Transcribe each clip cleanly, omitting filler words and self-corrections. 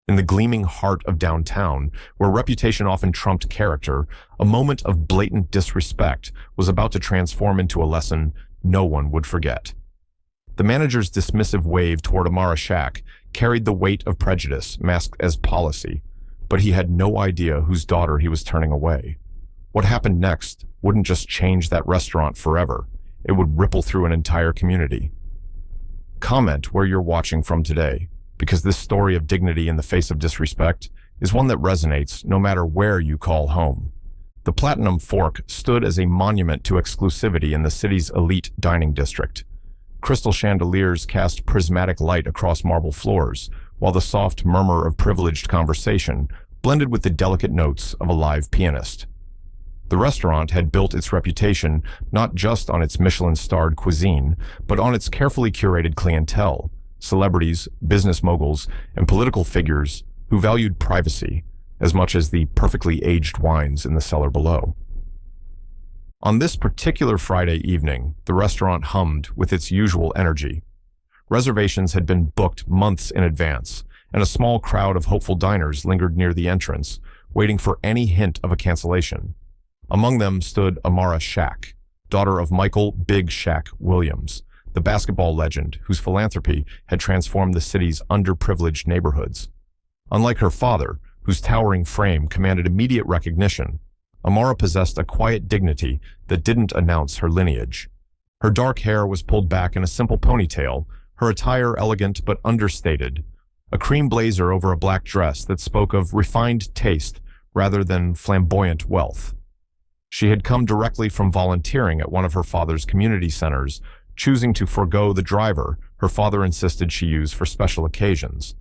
In the gleaming heart of downtown, where reputation often trumped character, a moment of blatant disrespect was about to transform into a lesson no one would forget. The manager's dismissive wave toward Amara Shaq carried the weight of prejudice masked as policy, but he had no idea whose daughter he was turning away. What happened next wouldn't just change that restaurant forever. It would ripple through an entire community. Comment where you're watching from today, because this story of dignity in the face of disrespect is one that resonates no matter where you call home. The Platinum Fork stood as a monument to exclusivity in the city's elite dining district. Crystal chandeliers cast prismatic light across marble floors, while the soft murmur of privileged conversation blended with the delicate notes of a live pianist. The restaurant had built its reputation not just on its Michelin-starred cuisine, but on its carefully curated clientele, celebrities, business moguls, and political figures who valued privacy as much as the perfectly aged wines in the cellar below. On this particular Friday evening, the restaurant hummed with its usual energy. Reservations had been booked months in advance, and a small crowd of hopeful diners lingered near the entrance, waiting for any hint of a cancellation. Among them stood Amara Shaq, daughter of Michael Big Shaq Williams, the basketball legend whose philanthropy had transformed the city's underprivileged neighborhoods. Unlike her father, whose towering frame commanded immediate recognition, Amara possessed a quiet dignity that didn't announce her lineage. Her dark hair was pulled back in a simple ponytail, her attire elegant but understated, a cream blazer over a black dress that spoke of refined taste rather than flamboyant wealth. She had come directly from volunteering at one of her father's community centers, choosing to forego the driver her father insisted she use for special occasions.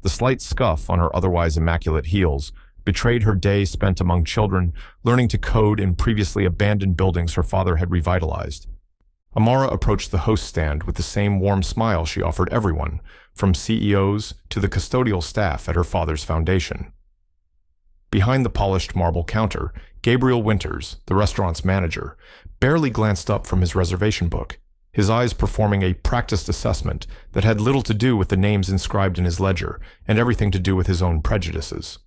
The slight scuff on her otherwise immaculate heels betrayed her day spent among children, learning to code in previously abandoned buildings her father had revitalized. Amara approached the host stand with the same warm smile she offered everyone, from CEOs to the custodial staff at her father's foundation. Behind the polished marble counter, Gabriel Winters, the restaurant's manager, barely glanced up from his reservation book, his eyes performing a practiced assessment that had little to do with the names inscribed in his ledger and everything to do with his own prejudices.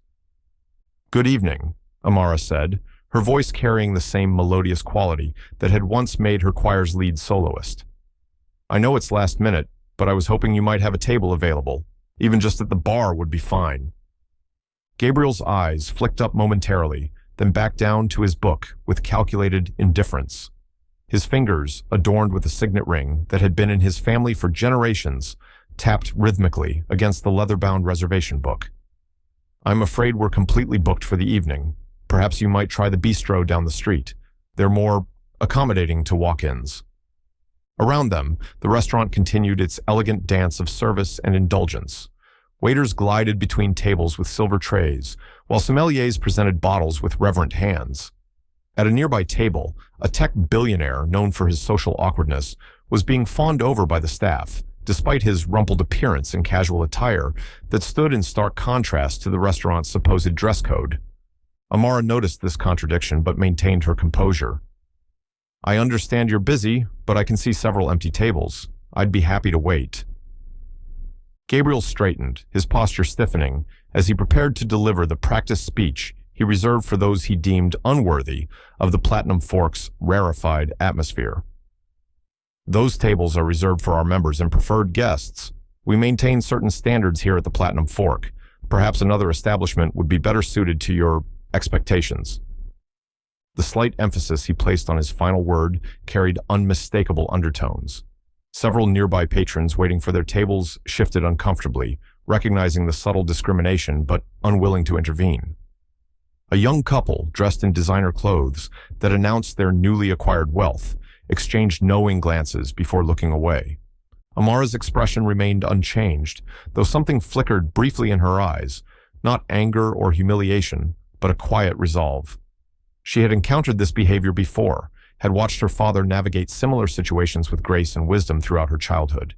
"Good evening," Amara said, her voice carrying the same melodious quality that had once made her choir's lead soloist. "I know it's last minute, but I was hoping you might have a table available. Even just at the bar would be fine." Gabriel's eyes flicked up momentarily, then back down to his book with calculated indifference. His fingers, adorned with a signet ring that had been in his family for generations, tapped rhythmically against the leather-bound reservation book. "I'm afraid we're completely booked for the evening. Perhaps you might try the bistro down the street. They're more accommodating to walk-ins." Around them, the restaurant continued its elegant dance of service and indulgence. Waiters glided between tables with silver trays, while sommeliers presented bottles with reverent hands. At a nearby table, a tech billionaire known for his social awkwardness was being fawned over by the staff, despite his rumpled appearance and casual attire that stood in stark contrast to the restaurant's supposed dress code. Amara noticed this contradiction but maintained her composure. "I understand you're busy, but I can see several empty tables. I'd be happy to wait." Gabriel straightened, his posture stiffening, as he prepared to deliver the practiced speech he reserved for those he deemed unworthy of the Platinum Fork's rarefied atmosphere. "Those tables are reserved for our members and preferred guests. We maintain certain standards here at the Platinum Fork. Perhaps another establishment would be better suited to your expectations." The slight emphasis he placed on his final word carried unmistakable undertones. Several nearby patrons waiting for their tables shifted uncomfortably, recognizing the subtle discrimination but unwilling to intervene. A young couple, dressed in designer clothes that announced their newly acquired wealth, exchanged knowing glances before looking away. Amara's expression remained unchanged, though something flickered briefly in her eyes, not anger or humiliation, but a quiet resolve. She had encountered this behavior before, had watched her father navigate similar situations with grace and wisdom throughout her childhood.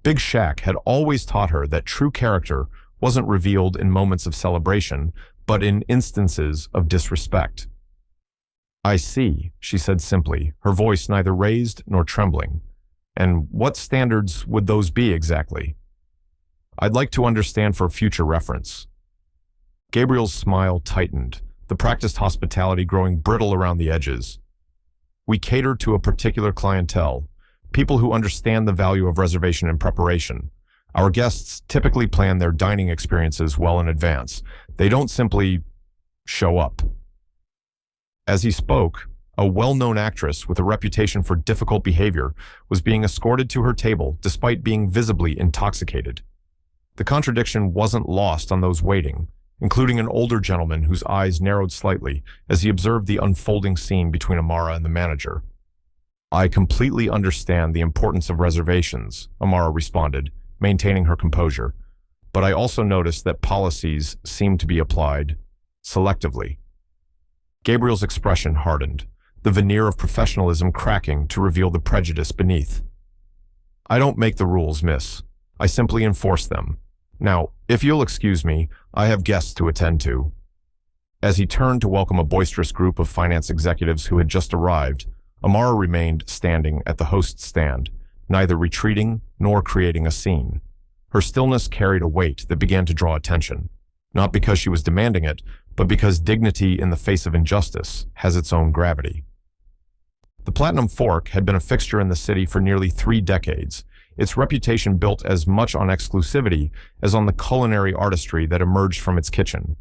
Big Shaq had always taught her that true character wasn't revealed in moments of celebration, but in instances of disrespect. "I see," she said simply, her voice neither raised nor trembling. "And what standards would those be exactly?" I'd like to understand for future reference. Gabriel's smile tightened, the practiced hospitality growing brittle around the edges. We cater to a particular clientele, people who understand the value of reservation and preparation. Our guests typically plan their dining experiences well in advance. They don't simply show up. As he spoke, a well-known actress with a reputation for difficult behavior was being escorted to her table despite being visibly intoxicated. The contradiction wasn't lost on those waiting, including an older gentleman whose eyes narrowed slightly as he observed the unfolding scene between Amara and the manager. "I completely understand the importance of reservations," Amara responded, maintaining her composure, "but I also noticed that policies seem to be applied selectively." Gabriel's expression hardened, the veneer of professionalism cracking to reveal the prejudice beneath. "I don't make the rules, miss. I simply enforce them. Now, if you'll excuse me, I have guests to attend to." As he turned to welcome a boisterous group of finance executives who had just arrived, Amara remained standing at the host's stand, neither retreating nor creating a scene. Her stillness carried a weight that began to draw attention, not because she was demanding it, but because dignity in the face of injustice has its own gravity. The Platinum Fork had been a fixture in the city for nearly 3 decades, its reputation built as much on exclusivity as on the culinary artistry that emerged from its kitchen.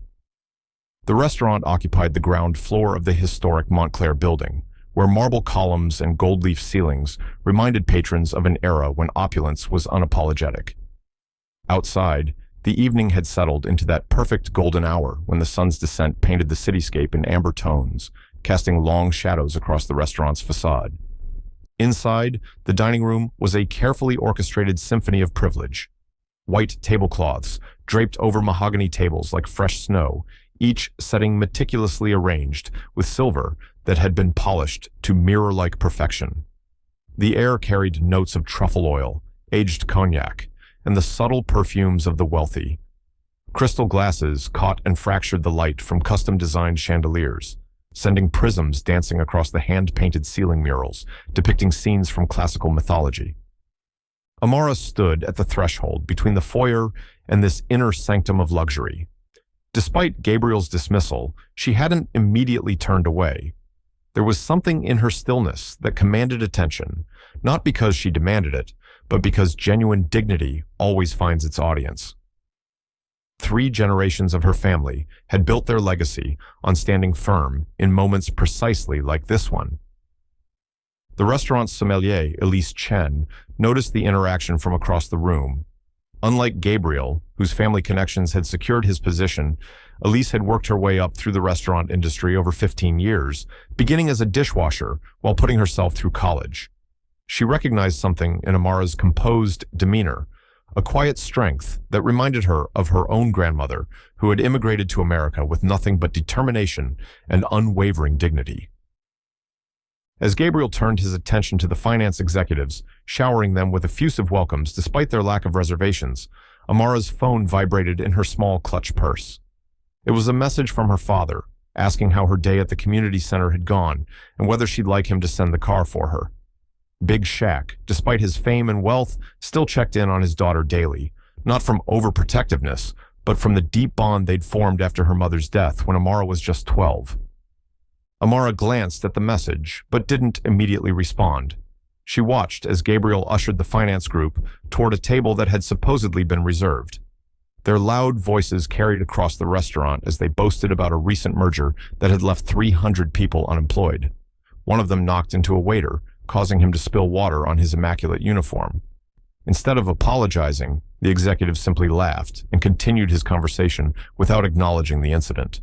The restaurant occupied the ground floor of the historic Montclair building, where marble columns and gold-leaf ceilings reminded patrons of an era when opulence was unapologetic. Outside, the evening had settled into that perfect golden hour when the sun's descent painted the cityscape in amber tones, casting long shadows across the restaurant's facade. Inside, the dining room was a carefully orchestrated symphony of privilege. White tablecloths draped over mahogany tables like fresh snow, each setting meticulously arranged with silver that had been polished to mirror-like perfection. The air carried notes of truffle oil, aged cognac, and the subtle perfumes of the wealthy. Crystal glasses caught and fractured the light from custom-designed chandeliers, sending prisms dancing across the hand-painted ceiling murals, depicting scenes from classical mythology. Amara stood at the threshold between the foyer and this inner sanctum of luxury. Despite Gabriel's dismissal, she hadn't immediately turned away. There was something in her stillness that commanded attention, not because she demanded it, but because genuine dignity always finds its audience. 3 generations of her family had built their legacy on standing firm in moments precisely like this one. The restaurant's sommelier, Elise Chen, noticed the interaction from across the room. Unlike Gabriel, whose family connections had secured his position, Elise had worked her way up through the restaurant industry over 15 years, beginning as a dishwasher while putting herself through college. She recognized something in Amara's composed demeanor, a quiet strength that reminded her of her own grandmother, who had immigrated to America with nothing but determination and unwavering dignity. As Gabriel turned his attention to the finance executives, showering them with effusive welcomes despite their lack of reservations, Amara's phone vibrated in her small clutch purse. It was a message from her father, asking how her day at the community center had gone and whether she'd like him to send the car for her. Big Shaq, despite his fame and wealth, still checked in on his daughter daily, not from overprotectiveness, but from the deep bond they'd formed after her mother's death when Amara was just 12. Amara glanced at the message, but didn't immediately respond. She watched as Gabriel ushered the finance group toward a table that had supposedly been reserved. Their loud voices carried across the restaurant as they boasted about a recent merger that had left 300 people unemployed. One of them knocked into a waiter, causing him to spill water on his immaculate uniform. Instead of apologizing, the executive simply laughed and continued his conversation without acknowledging the incident.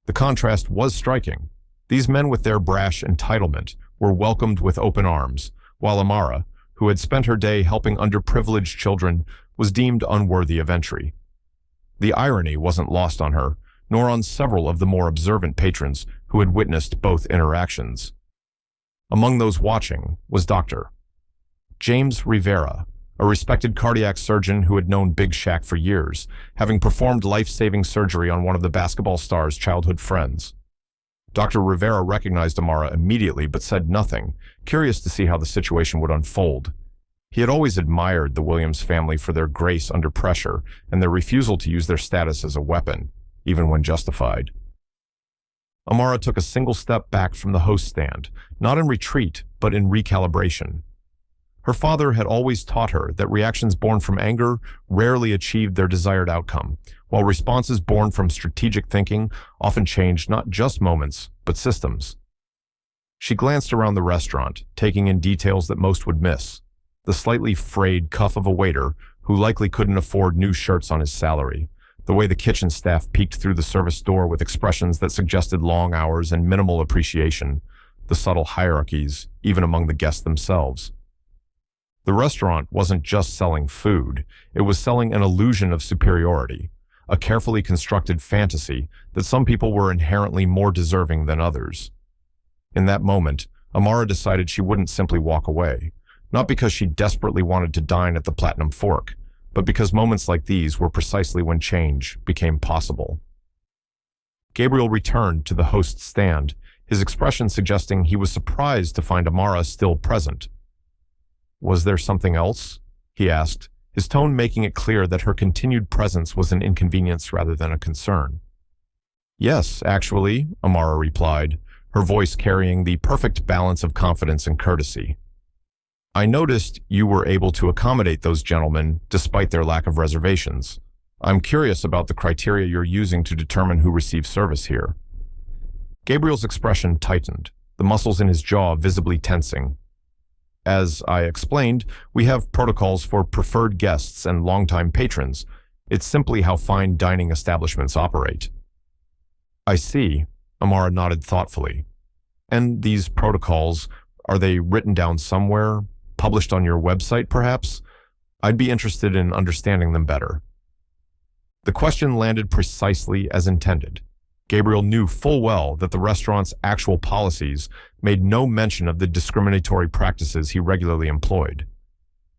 The contrast was striking. These men with their brash entitlement were welcomed with open arms, while Amara, who had spent her day helping underprivileged children, was deemed unworthy of entry. The irony wasn't lost on her, nor on several of the more observant patrons who had witnessed both interactions. Among those watching was Dr. James Rivera, a respected cardiac surgeon who had known Big Shaq for years, having performed life-saving surgery on one of the basketball star's childhood friends. Dr. Rivera recognized Amara immediately but said nothing, curious to see how the situation would unfold. He had always admired the Williams family for their grace under pressure and their refusal to use their status as a weapon, even when justified. Amara took a single step back from the host stand, not in retreat, but in recalibration. Her father had always taught her that reactions born from anger rarely achieved their desired outcome, while responses born from strategic thinking often changed not just moments, but systems. She glanced around the restaurant, taking in details that most would miss. The slightly frayed cuff of a waiter who likely couldn't afford new shirts on his salary, the way the kitchen staff peeked through the service door with expressions that suggested long hours and minimal appreciation, the subtle hierarchies, even among the guests themselves. The restaurant wasn't just selling food, it was selling an illusion of superiority, a carefully constructed fantasy that some people were inherently more deserving than others. In that moment, Amara decided she wouldn't simply walk away, not because she desperately wanted to dine at the Platinum Fork, but because moments like these were precisely when change became possible. Gabriel returned to the host's stand, his expression suggesting he was surprised to find Amara still present. "Was there something else?" he asked, his tone making it clear that her continued presence was an inconvenience rather than a concern. "Yes, actually," Amara replied, her voice carrying the perfect balance of confidence and courtesy. "I noticed you were able to accommodate those gentlemen despite their lack of reservations. I'm curious about the criteria you're using to determine who receives service here." Gabriel's expression tightened, the muscles in his jaw visibly tensing. "As I explained, we have protocols for preferred guests and longtime patrons. It's simply how fine dining establishments operate." "I see," Amara nodded thoughtfully. "And these protocols, are they written down somewhere? Published on your website, perhaps? I'd be interested in understanding them better." The question landed precisely as intended. Gabriel knew full well that the restaurant's actual policies made no mention of the discriminatory practices he regularly employed.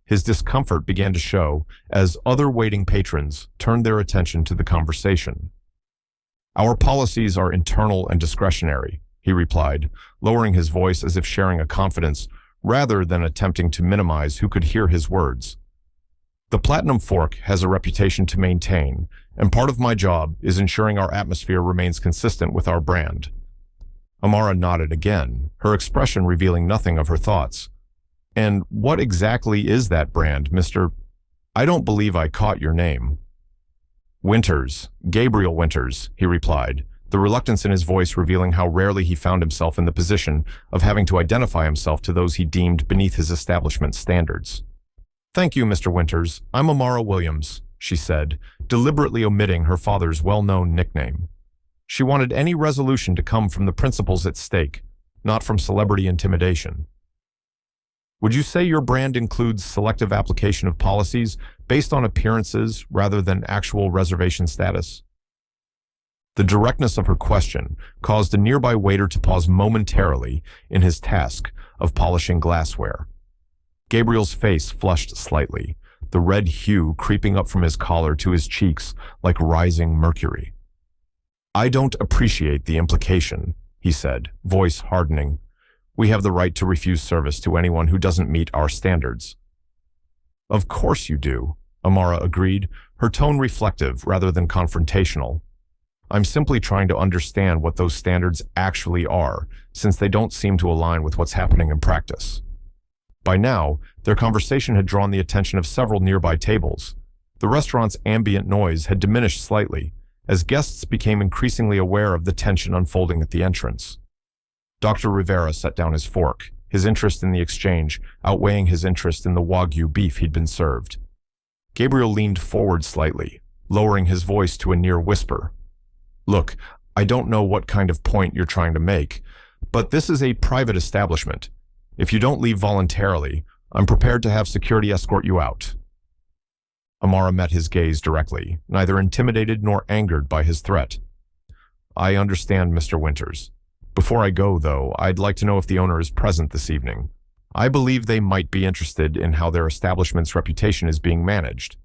His discomfort began to show as other waiting patrons turned their attention to the conversation. "Our policies are internal and discretionary," he replied, lowering his voice as if sharing a confidence rather than attempting to minimize who could hear his words. "The Platinum Fork has a reputation to maintain, and part of my job is ensuring our atmosphere remains consistent with our brand." Amara nodded again, her expression revealing nothing of her thoughts. "And what exactly is that brand, Mr. I don't believe I caught your name." "Winters, Gabriel Winters," he replied, the reluctance in his voice revealing how rarely he found himself in the position of having to identify himself to those he deemed beneath his establishment's standards. "Thank you, Mr. Winters. I'm Amara Williams," she said, deliberately omitting her father's well-known nickname. She wanted any resolution to come from the principles at stake, not from celebrity intimidation. "Would you say your brand includes selective application of policies based on appearances rather than actual reservation status?" The directness of her question caused a nearby waiter to pause momentarily in his task of polishing glassware. Gabriel's face flushed slightly, the red hue creeping up from his collar to his cheeks like rising mercury. "I don't appreciate the implication," he said, voice hardening. "We have the right to refuse service to anyone who doesn't meet our standards." "Of course you do," Amara agreed, her tone reflective rather than confrontational. "I'm simply trying to understand what those standards actually are, since they don't seem to align with what's happening in practice." By now, their conversation had drawn the attention of several nearby tables. The restaurant's ambient noise had diminished slightly, as guests became increasingly aware of the tension unfolding at the entrance. Dr. Rivera set down his fork, his interest in the exchange outweighing his interest in the Wagyu beef he'd been served. Gabriel leaned forward slightly, lowering his voice to a near whisper. "Look, I don't know what kind of point you're trying to make, but this is a private establishment. If you don't leave voluntarily, I'm prepared to have security escort you out." Amara met his gaze directly, neither intimidated nor angered by his threat. "I understand, Mr. Winters. Before I go, though, I'd like to know if the owner is present this evening. I believe they might be interested in how their establishment's reputation is being managed."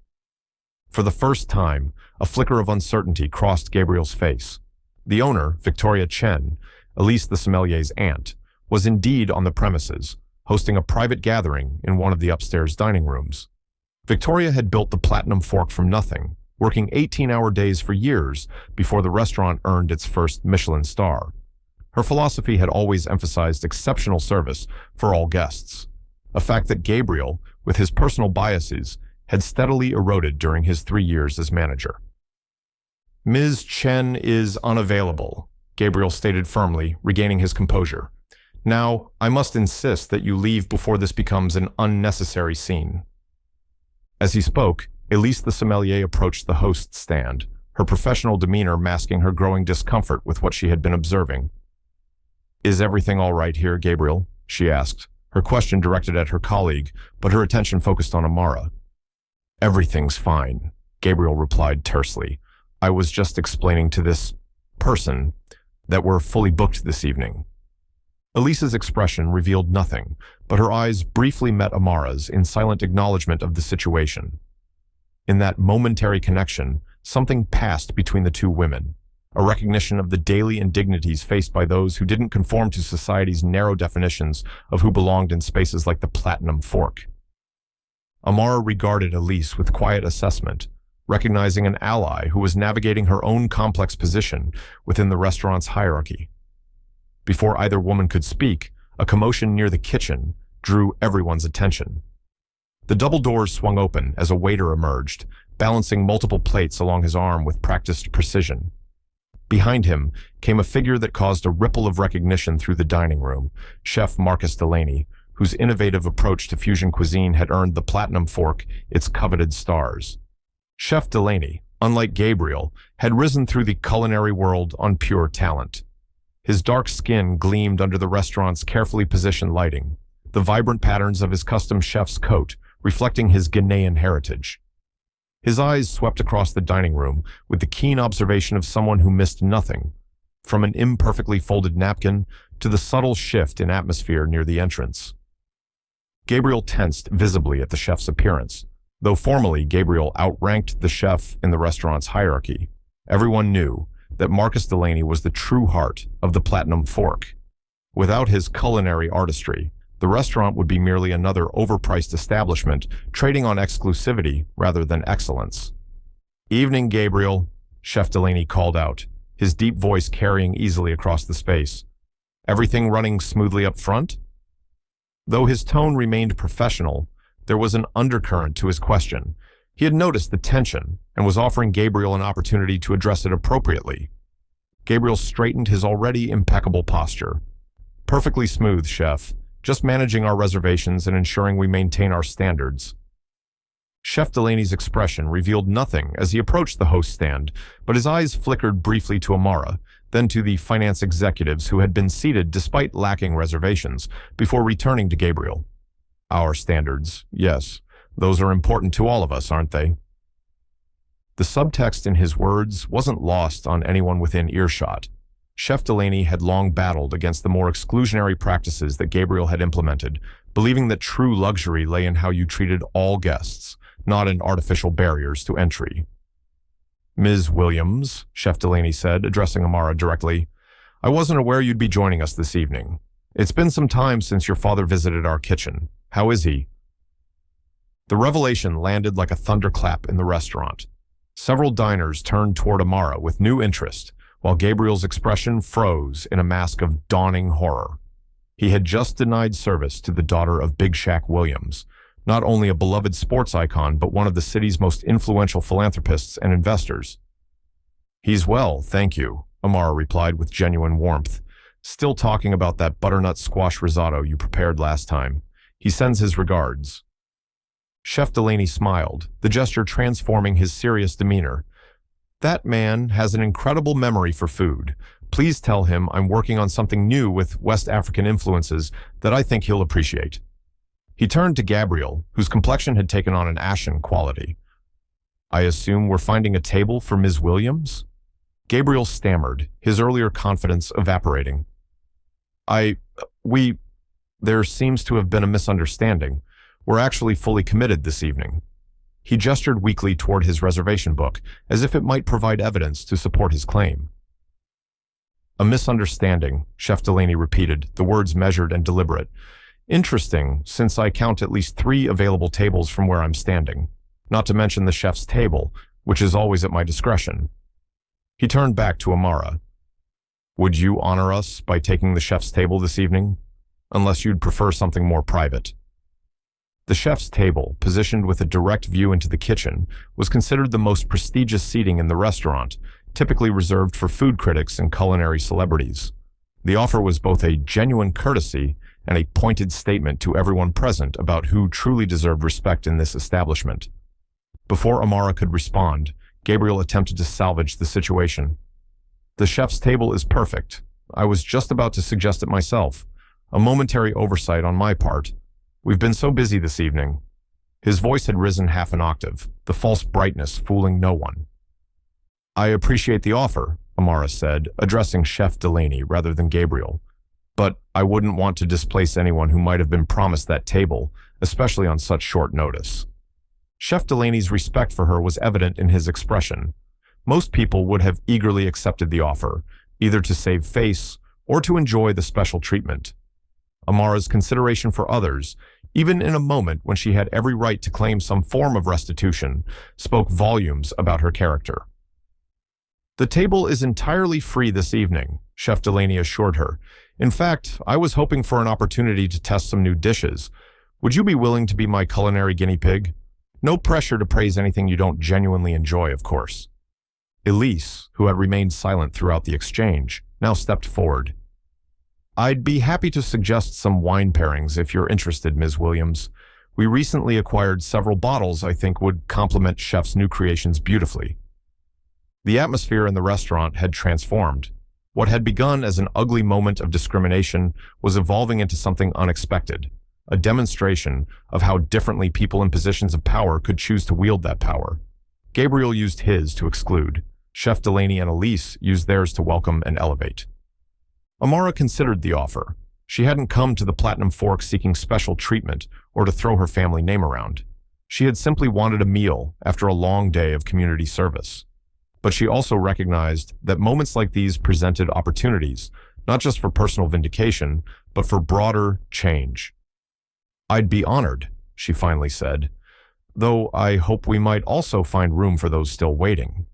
For the first time, a flicker of uncertainty crossed Gabriel's face. The owner, Victoria Chen, Elise the sommelier's aunt, was indeed on the premises, hosting a private gathering in one of the upstairs dining rooms. Victoria had built the Platinum Fork from nothing, working 18-hour days for years before the restaurant earned its first Michelin star. Her philosophy had always emphasized exceptional service for all guests, a fact that Gabriel, with his personal biases, had steadily eroded during his 3 years as manager. "Ms. Chen is unavailable," Gabriel stated firmly, regaining his composure. "Now, I must insist that you leave before this becomes an unnecessary scene." As he spoke, Elise the sommelier approached the host's stand, her professional demeanor masking her growing discomfort with what she had been observing. "Is everything all right here, Gabriel?" she asked, her question directed at her colleague, but her attention focused on Amara. "Everything's fine," Gabriel replied tersely. "I was just explaining to this person that we're fully booked this evening." Elise's expression revealed nothing, but her eyes briefly met Amara's in silent acknowledgement of the situation. In that momentary connection, something passed between the two women, a recognition of the daily indignities faced by those who didn't conform to society's narrow definitions of who belonged in spaces like the Platinum Fork. Amara regarded Elise with quiet assessment, recognizing an ally who was navigating her own complex position within the restaurant's hierarchy. Before either woman could speak, a commotion near the kitchen drew everyone's attention. The double doors swung open as a waiter emerged, balancing multiple plates along his arm with practiced precision. Behind him came a figure that caused a ripple of recognition through the dining room, Chef Marcus Delaney, whose innovative approach to fusion cuisine had earned the Platinum Fork its coveted stars. Chef Delaney, unlike Gabriel, had risen through the culinary world on pure talent. His dark skin gleamed under the restaurant's carefully positioned lighting, the vibrant patterns of his custom chef's coat reflecting his Ghanaian heritage. His eyes swept across the dining room with the keen observation of someone who missed nothing, from an imperfectly folded napkin to the subtle shift in atmosphere near the entrance. Gabriel tensed visibly at the chef's appearance. Though formally Gabriel outranked the chef in the restaurant's hierarchy, everyone knew that Marcus Delaney was the true heart of the Platinum Fork. Without his culinary artistry, the restaurant would be merely another overpriced establishment trading on exclusivity rather than excellence. "Evening, Gabriel," Chef Delaney called out, his deep voice carrying easily across the space. "Everything running smoothly up front?" Though his tone remained professional, there was an undercurrent to his question. He had noticed the tension and was offering Gabriel an opportunity to address it appropriately. Gabriel straightened his already impeccable posture. "Perfectly smooth, Chef. Just managing our reservations and ensuring we maintain our standards." Chef Delaney's expression revealed nothing as he approached the host stand, but his eyes flickered briefly to Amara, then to the finance executives who had been seated despite lacking reservations, before returning to Gabriel. "Our standards, yes. Those are important to all of us, aren't they?" The subtext in his words wasn't lost on anyone within earshot. Chef Delaney had long battled against the more exclusionary practices that Gabriel had implemented, believing that true luxury lay in how you treated all guests, not in artificial barriers to entry. "Ms. Williams," Chef Delaney said, addressing Amara directly, "I wasn't aware you'd be joining us this evening. It's been some time since your father visited our kitchen. How is he?" The revelation landed like a thunderclap in the restaurant. Several diners turned toward Amara with new interest, while Gabriel's expression froze in a mask of dawning horror. He had just denied service to the daughter of Big Shaq Williams, not only a beloved sports icon, but one of the city's most influential philanthropists and investors. "He's well, thank you," Amara replied with genuine warmth. "Still talking about that butternut squash risotto you prepared last time. He sends his regards." Chef Delaney smiled, the gesture transforming his serious demeanor. "That man has an incredible memory for food. Please tell him I'm working on something new with West African influences that I think he'll appreciate." He turned to Gabriel, whose complexion had taken on an ashen quality. "I assume we're finding a table for Ms. Williams?" Gabriel stammered, his earlier confidence evaporating. There seems to have been a misunderstanding. We're actually fully committed this evening." He gestured weakly toward his reservation book, as if it might provide evidence to support his claim. "A misunderstanding," Chef Delaney repeated, the words measured and deliberate. Interesting, since I count at least 3 available tables from where I'm standing, not to mention the chef's table, which is always at my discretion. He turned back to Amara. Would you honor us by taking the chef's table this evening? Unless you'd prefer something more private. The chef's table, positioned with a direct view into the kitchen, was considered the most prestigious seating in the restaurant, typically reserved for food critics and culinary celebrities. The offer was both a genuine courtesy and a pointed statement to everyone present about who truly deserved respect in this establishment. Before Amara could respond, Gabriel attempted to salvage the situation. The chef's table is perfect. I was just about to suggest it myself. A momentary oversight on my part. We've been so busy this evening. His voice had risen half an octave, the false brightness fooling no one. I appreciate the offer, Amara said, addressing Chef Delaney rather than Gabriel. But I wouldn't want to displace anyone who might have been promised that table, especially on such short notice. Chef Delaney's respect for her was evident in his expression. Most people would have eagerly accepted the offer, either to save face or to enjoy the special treatment. Amara's consideration for others, even in a moment when she had every right to claim some form of restitution, spoke volumes about her character. The table is entirely free this evening, Chef Delaney assured her. In fact, I was hoping for an opportunity to test some new dishes. Would you be willing to be my culinary guinea pig? No pressure to praise anything you don't genuinely enjoy, of course. Elise, who had remained silent throughout the exchange, now stepped forward. I'd be happy to suggest some wine pairings if you're interested, Ms. Williams. We recently acquired several bottles I think would complement Chef's new creations beautifully. The atmosphere in the restaurant had transformed. What had begun as an ugly moment of discrimination was evolving into something unexpected, a demonstration of how differently people in positions of power could choose to wield that power. Gabriel used his to exclude. Chef Delaney and Elise used theirs to welcome and elevate. Amara considered the offer. She hadn't come to the Platinum Fork seeking special treatment or to throw her family name around. She had simply wanted a meal after a long day of community service. But she also recognized that moments like these presented opportunities, not just for personal vindication, but for broader change. I'd be honored, she finally said, though I hope we might also find room for those still waiting.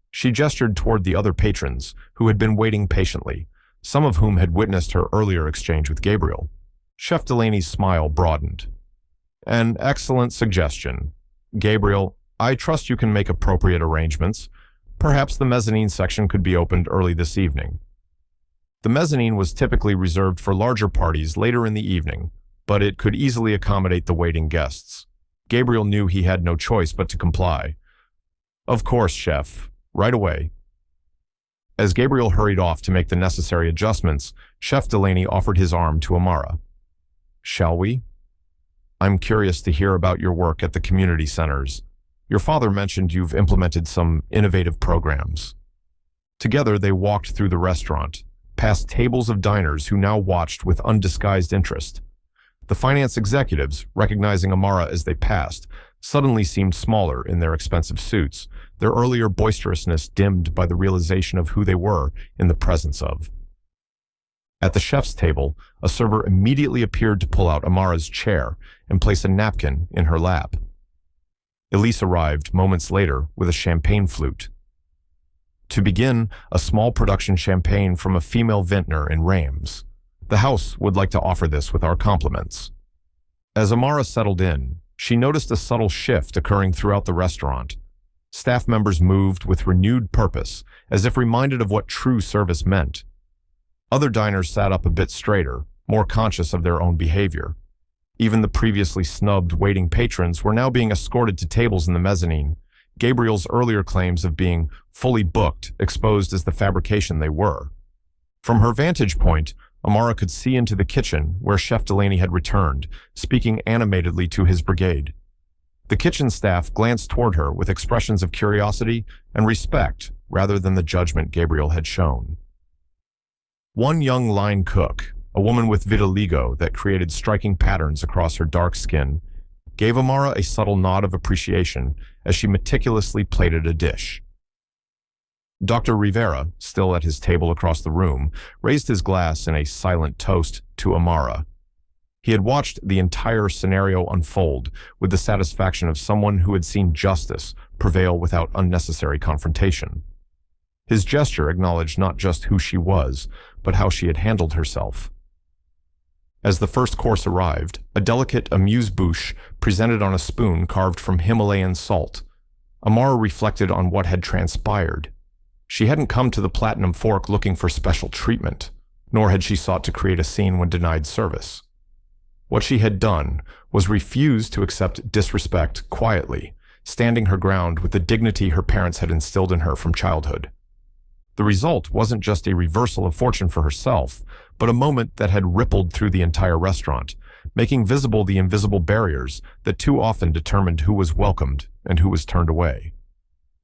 She gestured toward the other patrons who had been waiting patiently, some of whom had witnessed her earlier exchange with Gabriel. Chef Delaney's smile broadened. An excellent suggestion. Gabriel, I trust you can make appropriate arrangements. Perhaps the mezzanine section could be opened early this evening. The mezzanine was typically reserved for larger parties later in the evening, but it could easily accommodate the waiting guests. Gabriel knew he had no choice but to comply. Of course, Chef. Right away. As Gabriel hurried off to make the necessary adjustments, Chef Delaney offered his arm to Amara. Shall we? I'm curious to hear about your work at the community centers. Your father mentioned you've implemented some innovative programs. Together, they walked through the restaurant, past tables of diners who now watched with undisguised interest. The finance executives, recognizing Amara as they passed, suddenly seemed smaller in their expensive suits, their earlier boisterousness dimmed by the realization of who they were in the presence of. At the chef's table, a server immediately appeared to pull out Amara's chair and place a napkin in her lap. Elise arrived moments later with a champagne flute. To begin, a small production champagne from a female vintner in Reims. The house would like to offer this with our compliments. As Amara settled in, she noticed a subtle shift occurring throughout the restaurant. Staff members moved with renewed purpose, as if reminded of what true service meant. Other diners sat up a bit straighter, more conscious of their own behavior. Even the previously snubbed waiting patrons were now being escorted to tables in the mezzanine, Gabriel's earlier claims of being fully booked exposed as the fabrication they were. From her vantage point, Amara could see into the kitchen where Chef Delaney had returned, speaking animatedly to his brigade. The kitchen staff glanced toward her with expressions of curiosity and respect rather than the judgment Gabriel had shown. One young line cook, a woman with vitiligo that created striking patterns across her dark skin, gave Amara a subtle nod of appreciation as she meticulously plated a dish. Dr. Rivera, still at his table across the room, raised his glass in a silent toast to Amara. He had watched the entire scenario unfold with the satisfaction of someone who had seen justice prevail without unnecessary confrontation. His gesture acknowledged not just who she was, but how she had handled herself. As the first course arrived, a delicate amuse-bouche presented on a spoon carved from Himalayan salt. Amara reflected on what had transpired. She hadn't come to the platinum fork looking for special treatment, nor had she sought to create a scene when denied service. What she had done was refuse to accept disrespect quietly, standing her ground with the dignity her parents had instilled in her from childhood. The result wasn't just a reversal of fortune for herself, but a moment that had rippled through the entire restaurant, making visible the invisible barriers that too often determined who was welcomed and who was turned away.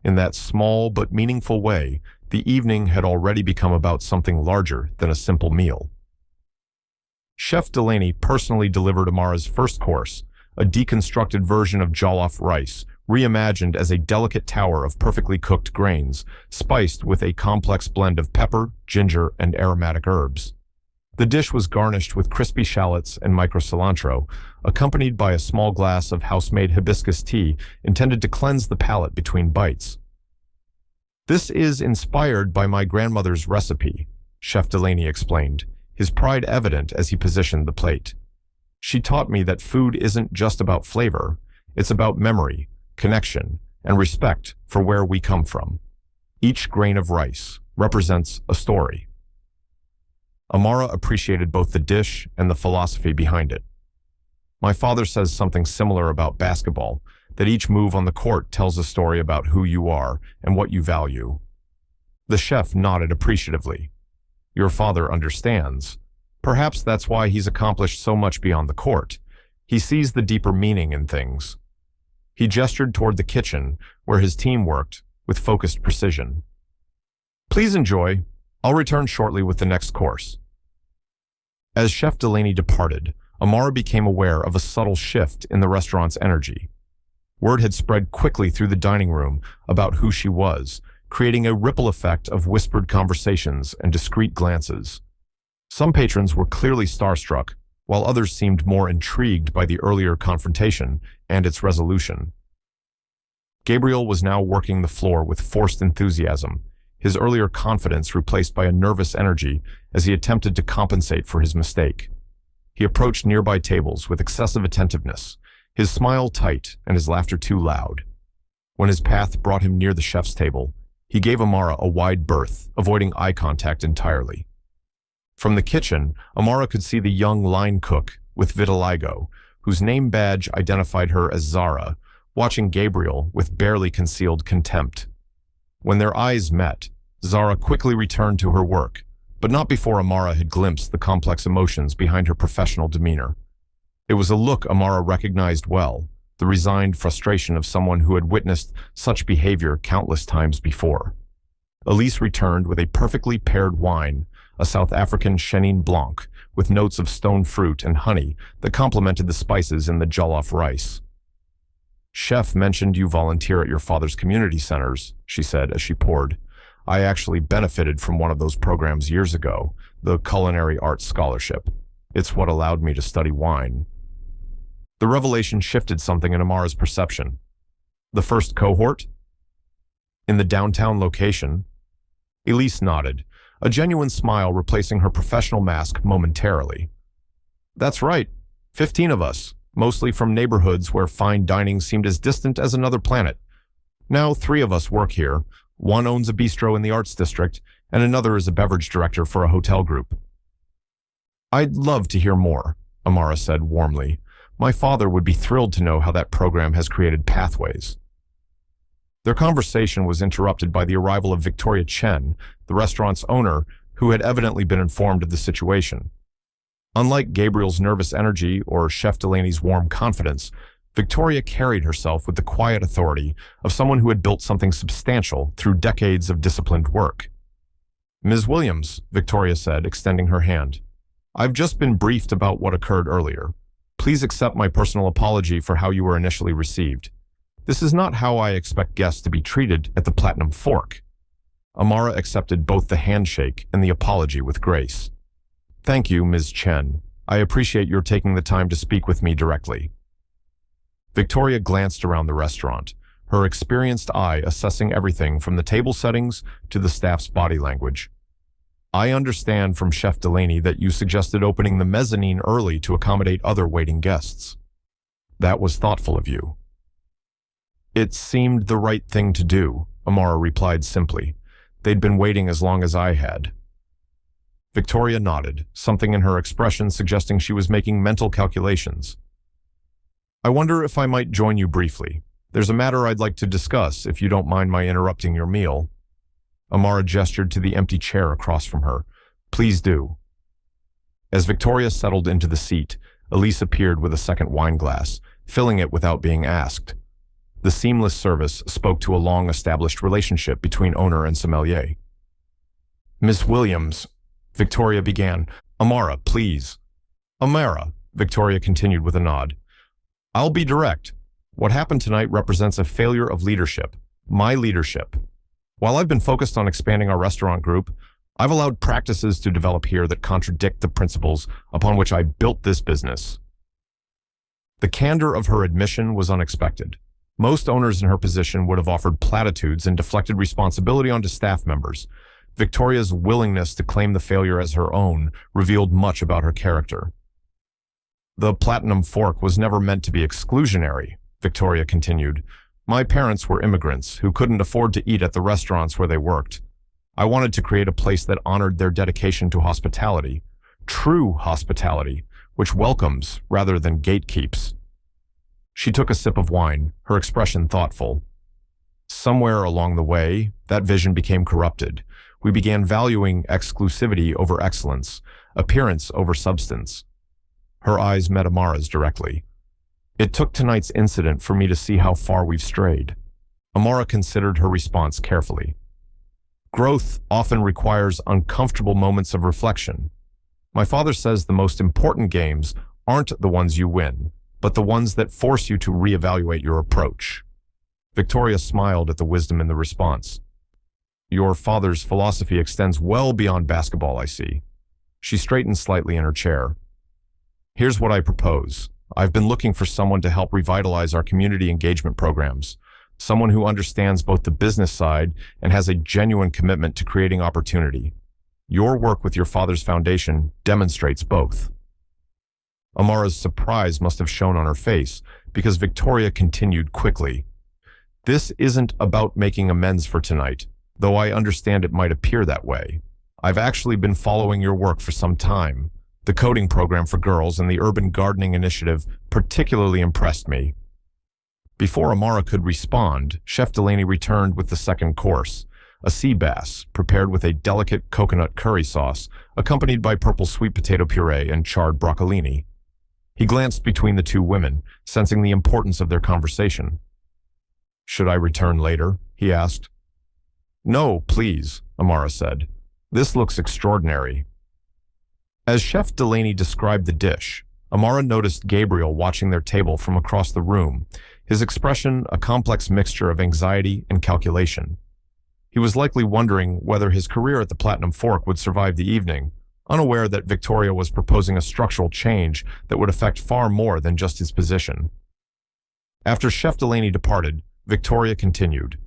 In that small but meaningful way, the evening had already become about something larger than a simple meal. Chef Delaney personally delivered Amara's first course, a deconstructed version of jollof rice, reimagined as a delicate tower of perfectly cooked grains, spiced with a complex blend of pepper, ginger, and aromatic herbs. The dish was garnished with crispy shallots and micro-cilantro, accompanied by a small glass of house-made hibiscus tea intended to cleanse the palate between bites. "This is inspired by my grandmother's recipe," Chef Delaney explained, his pride evident as he positioned the plate. "She taught me that food isn't just about flavor, it's about memory, connection, and respect for where we come from. Each grain of rice represents a story." Amara appreciated both the dish and the philosophy behind it. "My father says something similar about basketball, that each move on the court tells a story about who you are and what you value." The chef nodded appreciatively. "Your father understands. Perhaps that's why he's accomplished so much beyond the court. He sees the deeper meaning in things." He gestured toward the kitchen, where his team worked with focused precision. "Please enjoy. I'll return shortly with the next course." As Chef Delaney departed, Amara became aware of a subtle shift in the restaurant's energy. Word had spread quickly through the dining room about who she was, creating a ripple effect of whispered conversations and discreet glances. Some patrons were clearly starstruck, while others seemed more intrigued by the earlier confrontation and its resolution. Gabriel was now working the floor with forced enthusiasm, his earlier confidence replaced by a nervous energy as he attempted to compensate for his mistake. He approached nearby tables with excessive attentiveness, his smile tight and his laughter too loud. When his path brought him near the chef's table, he gave Amara a wide berth, avoiding eye contact entirely. From the kitchen, Amara could see the young line cook with vitiligo, whose name badge identified her as Zara, watching Gabriel with barely concealed contempt. When their eyes met, Zara quickly returned to her work, but not before Amara had glimpsed the complex emotions behind her professional demeanor. It was a look Amara recognized well, the resigned frustration of someone who had witnessed such behavior countless times before. Elise returned with a perfectly paired wine, a South African Chenin Blanc, with notes of stone fruit and honey that complemented the spices in the jollof rice. "Chef mentioned you volunteer at your father's community centers," she said as she poured. "I actually benefited from one of those programs years ago, the Culinary Arts Scholarship. It's what allowed me to study wine." The revelation shifted something in Amara's perception. "The first cohort? In the downtown location?" Elise nodded, a genuine smile replacing her professional mask momentarily. "That's right. 15 of us, mostly from neighborhoods where fine dining seemed as distant as another planet. Now 3 of us work here. One owns a bistro in the Arts District, and another is a beverage director for a hotel group." "I'd love to hear more," Amara said warmly. "My father would be thrilled to know how that program has created pathways." Their conversation was interrupted by the arrival of Victoria Chen, the restaurant's owner, who had evidently been informed of the situation. Unlike Gabriel's nervous energy or Chef Delaney's warm confidence, Victoria carried herself with the quiet authority of someone who had built something substantial through decades of disciplined work. "Ms. Williams," Victoria said, extending her hand, "I've just been briefed about what occurred earlier. Please accept my personal apology for how you were initially received. This is not how I expect guests to be treated at the Platinum Fork." Amara accepted both the handshake and the apology with grace. "Thank you, Ms. Chen," I appreciate your taking the time to speak with me directly. Victoria glanced around the restaurant, her experienced eye assessing everything from the table settings to the staff's body language. I understand from Chef Delaney that you suggested opening the mezzanine early to accommodate other waiting guests. That was thoughtful of you. It seemed the right thing to do, Amara replied simply. They'd been waiting as long as I had. Victoria nodded, something in her expression suggesting she was making mental calculations. I wonder if I might join you briefly. There's a matter I'd like to discuss, if you don't mind my interrupting your meal. Amara gestured to the empty chair across from her. Please do. As Victoria settled into the seat, Elise appeared with a second wine glass, filling it without being asked. The seamless service spoke to a long-established relationship between owner and sommelier. Miss Williams, Victoria began. Amara, please. Amara, Victoria continued with a nod. I'll be direct. What happened tonight represents a failure of leadership. My leadership. While I've been focused on expanding our restaurant group, I've allowed practices to develop here that contradict the principles upon which I built this business. The candor of her admission was unexpected. Most owners in her position would have offered platitudes and deflected responsibility onto staff members. Victoria's willingness to claim the failure as her own revealed much about her character. The Platinum Fork was never meant to be exclusionary, Victoria continued. My parents were immigrants who couldn't afford to eat at the restaurants where they worked. I wanted to create a place that honored their dedication to hospitality, true hospitality, which welcomes rather than gatekeeps. She took a sip of wine, her expression thoughtful. Somewhere along the way, that vision became corrupted. We began valuing exclusivity over excellence, appearance over substance. Her eyes met Amara's directly. It took tonight's incident for me to see how far we've strayed. Amara considered her response carefully. Growth often requires uncomfortable moments of reflection. My father says the most important games aren't the ones you win, but the ones that force you to reevaluate your approach. Victoria smiled at the wisdom in the response. Your father's philosophy extends well beyond basketball, I see. She straightened slightly in her chair. Here's what I propose. I've been looking for someone to help revitalize our community engagement programs, someone who understands both the business side and has a genuine commitment to creating opportunity. Your work with your father's foundation demonstrates both. Amara's surprise must have shown on her face because Victoria continued quickly. This isn't about making amends for tonight, though I understand it might appear that way. I've actually been following your work for some time. The coding program for girls and the urban gardening initiative particularly impressed me. Before Amara could respond, Chef Delaney returned with the second course, a sea bass prepared with a delicate coconut curry sauce, accompanied by purple sweet potato puree and charred broccolini. He glanced between the two women, sensing the importance of their conversation. Should I return later? He asked. No, please, Amara said. This looks extraordinary. As Chef Delaney described the dish, Amara noticed Gabriel watching their table from across the room, his expression a complex mixture of anxiety and calculation. He was likely wondering whether his career at the Platinum Fork would survive the evening, unaware that Victoria was proposing a structural change that would affect far more than just his position. After Chef Delaney departed, Victoria continued.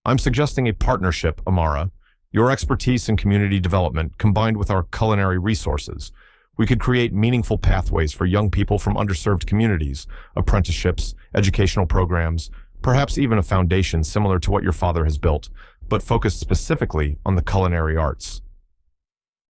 I'm suggesting a partnership, Amara. Your expertise in community development combined with our culinary resources. We could create meaningful pathways for young people from underserved communities, apprenticeships, educational programs, perhaps even a foundation similar to what your father has built, but focused specifically on the culinary arts.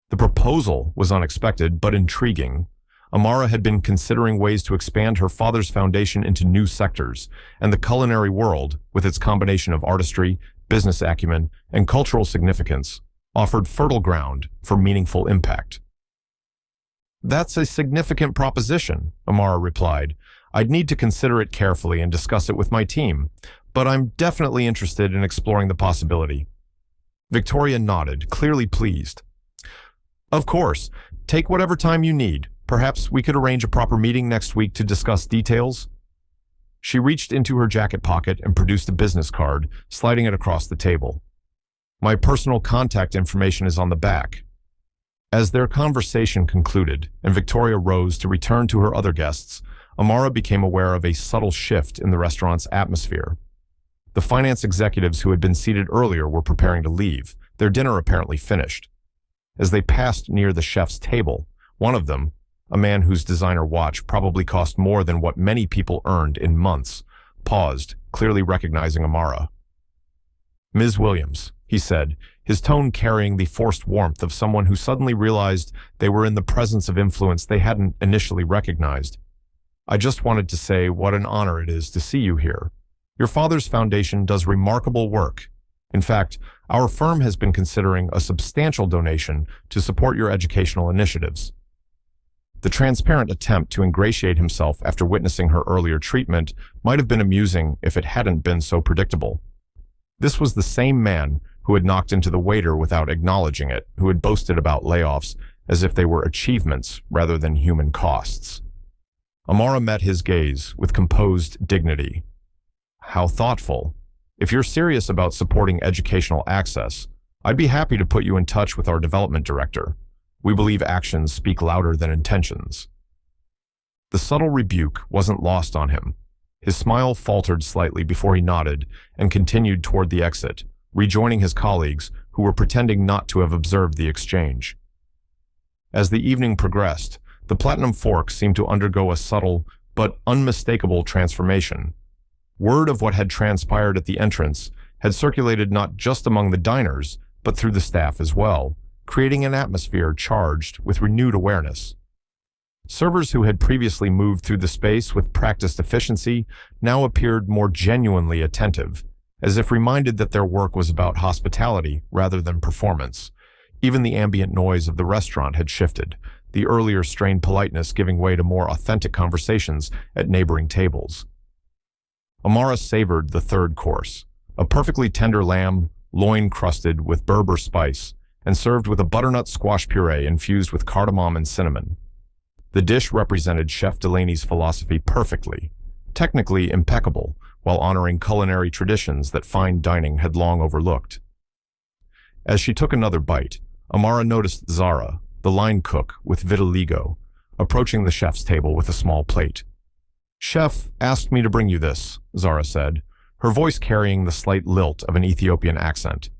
The proposal was unexpected but intriguing. Amara had been considering ways to expand her father's foundation into new sectors, and the culinary world, with its combination of artistry, business acumen, and cultural significance, offered fertile ground for meaningful impact. That's a significant proposition, Amara replied. I'd need to consider it carefully and discuss it with my team, but I'm definitely interested in exploring the possibility. Victoria nodded, clearly pleased. Of course, take whatever time you need. Perhaps we could arrange a proper meeting next week to discuss details. She reached into her jacket pocket and produced a business card, sliding it across the table. My personal contact information is on the back. As their conversation concluded and Victoria rose to return to her other guests, Amara became aware of a subtle shift in the restaurant's atmosphere. The finance executives who had been seated earlier were preparing to leave, their dinner apparently finished. As they passed near the chef's table, one of them, a man whose designer watch probably cost more than what many people earned in months, paused, clearly recognizing Amara. "Ms. Williams," he said, his tone carrying the forced warmth of someone who suddenly realized they were in the presence of influence they hadn't initially recognized. "I just wanted to say what an honor it is to see you here. Your father's foundation does remarkable work. In fact, our firm has been considering a substantial donation to support your educational initiatives." The transparent attempt to ingratiate himself after witnessing her earlier treatment might have been amusing if it hadn't been so predictable. This was the same man who had knocked into the waiter without acknowledging it, who had boasted about layoffs as if they were achievements rather than human costs. Amara met his gaze with composed dignity. "How thoughtful. If you're serious about supporting educational access, I'd be happy to put you in touch with our development director. We believe actions speak louder than intentions." The subtle rebuke wasn't lost on him. His smile faltered slightly before he nodded and continued toward the exit, rejoining his colleagues who were pretending not to have observed the exchange. As the evening progressed, the platinum fork seemed to undergo a subtle but unmistakable transformation. Word of what had transpired at the entrance had circulated not just among the diners, but through the staff as well, creating an atmosphere charged with renewed awareness. Servers who had previously moved through the space with practiced efficiency now appeared more genuinely attentive, as if reminded that their work was about hospitality rather than performance. Even the ambient noise of the restaurant had shifted, the earlier strained politeness giving way to more authentic conversations at neighboring tables. Amara savored the third course, a perfectly tender lamb, loin crusted with Berber spice, and served with a butternut squash puree infused with cardamom and cinnamon. The dish represented Chef Delaney's philosophy perfectly, technically impeccable, while honoring culinary traditions that fine dining had long overlooked. As she took another bite, Amara noticed Zara, the line cook with vitiligo, approaching the chef's table with a small plate. "Chef asked me to bring you this," Zara said, her voice carrying the slight lilt of an Ethiopian accent.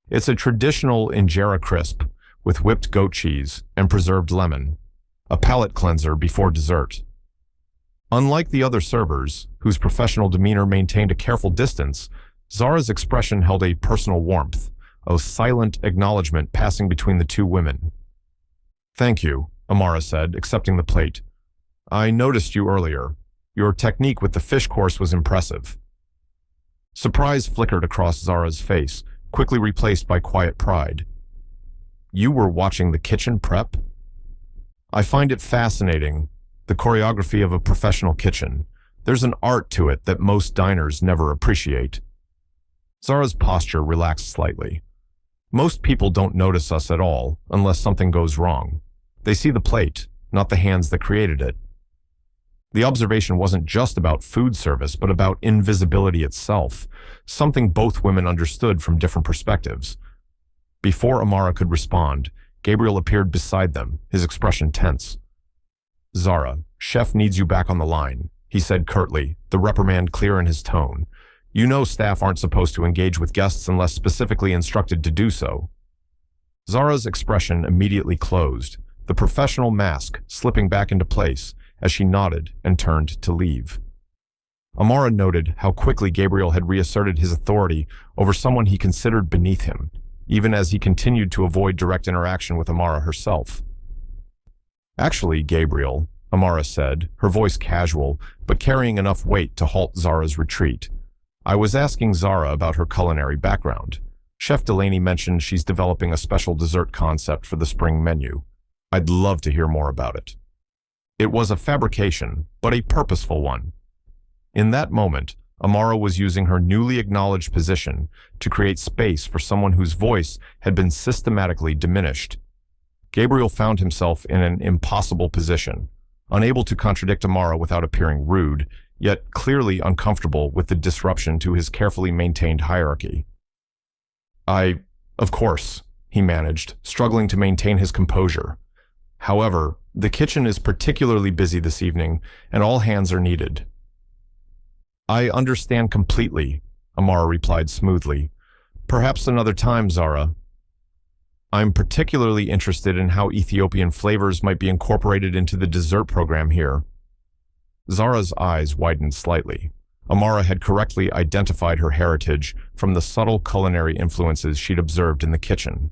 "It's a traditional injera crisp with whipped goat cheese and preserved lemon, a palate cleanser before dessert." Unlike the other servers, whose professional demeanor maintained a careful distance, Zara's expression held a personal warmth, a silent acknowledgement passing between the two women. "Thank you," Amara said, accepting the plate. "I noticed you earlier. Your technique with the fish course was impressive." Surprise flickered across Zara's face, quickly replaced by quiet pride. "You were watching the kitchen prep?" "I find it fascinating, the choreography of a professional kitchen. There's an art to it that most diners never appreciate." Zara's posture relaxed slightly. "Most people don't notice us at all unless something goes wrong. They see the plate, not the hands that created it." The observation wasn't just about food service, but about invisibility itself, something both women understood from different perspectives. Before Amara could respond, Gabriel appeared beside them, his expression tense. "Zara, chef needs you back on the line," he said curtly, the reprimand clear in his tone. "You know staff aren't supposed to engage with guests unless specifically instructed to do so." Zara's expression immediately closed, the professional mask slipping back into place as she nodded and turned to leave. Amara noted how quickly Gabriel had reasserted his authority over someone he considered beneath him, even as he continued to avoid direct interaction with Amara herself. "Actually, Gabriel," Amara said, her voice casual, but carrying enough weight to halt Zara's retreat. "I was asking Zara about her culinary background. Chef Delaney mentioned she's developing a special dessert concept for the spring menu. I'd love to hear more about it." It was a fabrication, but a purposeful one. In that moment, Amara was using her newly acknowledged position to create space for someone whose voice had been systematically diminished. Gabriel found himself in an impossible position, unable to contradict Amara without appearing rude, yet clearly uncomfortable with the disruption to his carefully maintained hierarchy. Of course," he he managed, struggling to maintain his composure. However, the kitchen is particularly busy this evening, and all hands are needed. I understand completely, Amara replied smoothly. Perhaps another time, Zara. I'm particularly interested in how Ethiopian flavors might be incorporated into the dessert program here. Zara's eyes widened slightly. Amara had correctly identified her heritage from the subtle culinary influences she'd observed in the kitchen.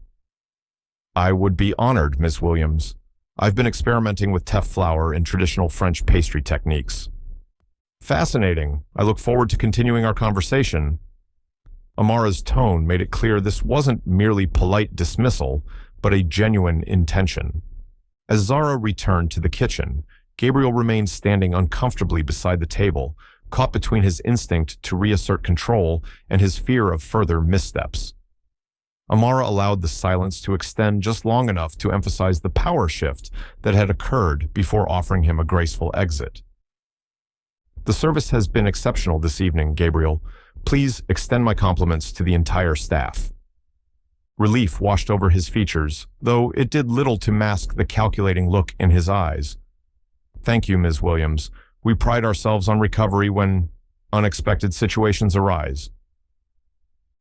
I would be honored, Miss Williams. I've been experimenting with teff flour and traditional French pastry techniques. Fascinating. I look forward to continuing our conversation. Amara's tone made it clear this wasn't merely polite dismissal, but a genuine intention. As Zara returned to the kitchen, Gabriel remained standing uncomfortably beside the table, caught between his instinct to reassert control and his fear of further missteps. Amara allowed the silence to extend just long enough to emphasize the power shift that had occurred before offering him a graceful exit. The service has been exceptional this evening, Gabriel. Please extend my compliments to the entire staff. Relief washed over his features, though it did little to mask the calculating look in his eyes. Thank you, Ms. Williams. We pride ourselves on recovery when unexpected situations arise.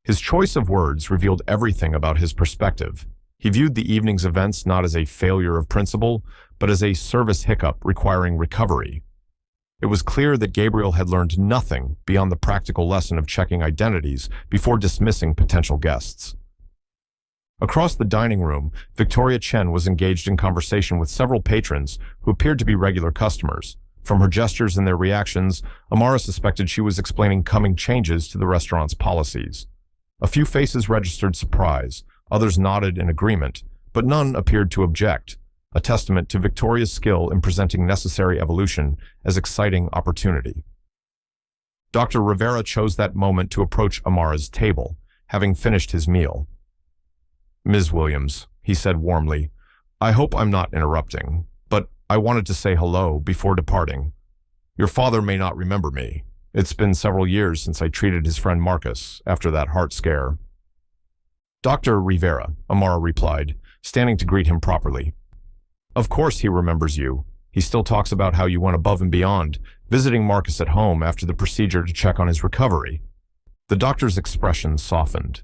His choice of words revealed everything about his perspective. He viewed the evening's events not as a failure of principle, but as a service hiccup requiring recovery. It was clear that Gabriel had learned nothing beyond the practical lesson of checking identities before dismissing potential guests. Across the dining room, Victoria Chen was engaged in conversation with several patrons who appeared to be regular customers. From her gestures and their reactions, Amara suspected she was explaining coming changes to the restaurant's policies. A few faces registered surprise, others nodded in agreement, but none appeared to object, a testament to Victoria's skill in presenting necessary evolution as exciting opportunity. Dr. Rivera chose that moment to approach Amara's table, having finished his meal. Ms. Williams, he said warmly, I hope I'm not interrupting, but I wanted to say hello before departing. Your father may not remember me. It's been several years since I treated his friend Marcus after that heart scare. Dr. Rivera, Amara replied, standing to greet him properly. Of course he remembers you. He still talks about how you went above and beyond, visiting Marcus at home after the procedure to check on his recovery. The doctor's expression softened.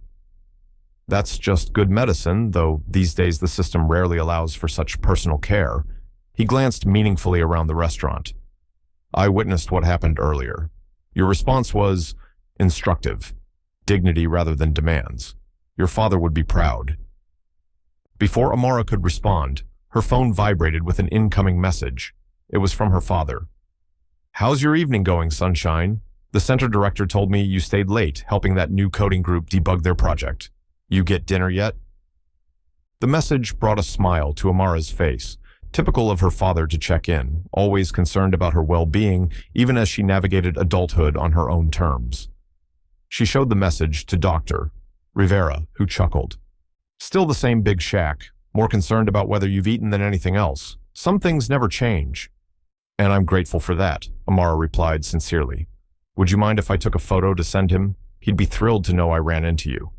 That's just good medicine, though these days the system rarely allows for such personal care. He glanced meaningfully around the restaurant. I witnessed what happened earlier. Your response was instructive, dignity rather than demands. Your father would be proud. Before Amara could respond, her phone vibrated with an incoming message. It was from her father. How's your evening going, sunshine? The center director told me you stayed late helping that new coding group debug their project. You get dinner yet? The message brought a smile to Amara's face, typical of her father to check in, always concerned about her well-being, even as she navigated adulthood on her own terms. She showed the message to Dr. Rivera, who chuckled. Still the same big Shaq, more concerned about whether you've eaten than anything else. Some things never change. And I'm grateful for that, Amara replied sincerely. Would you mind if I took a photo to send him? He'd be thrilled to know I ran into you.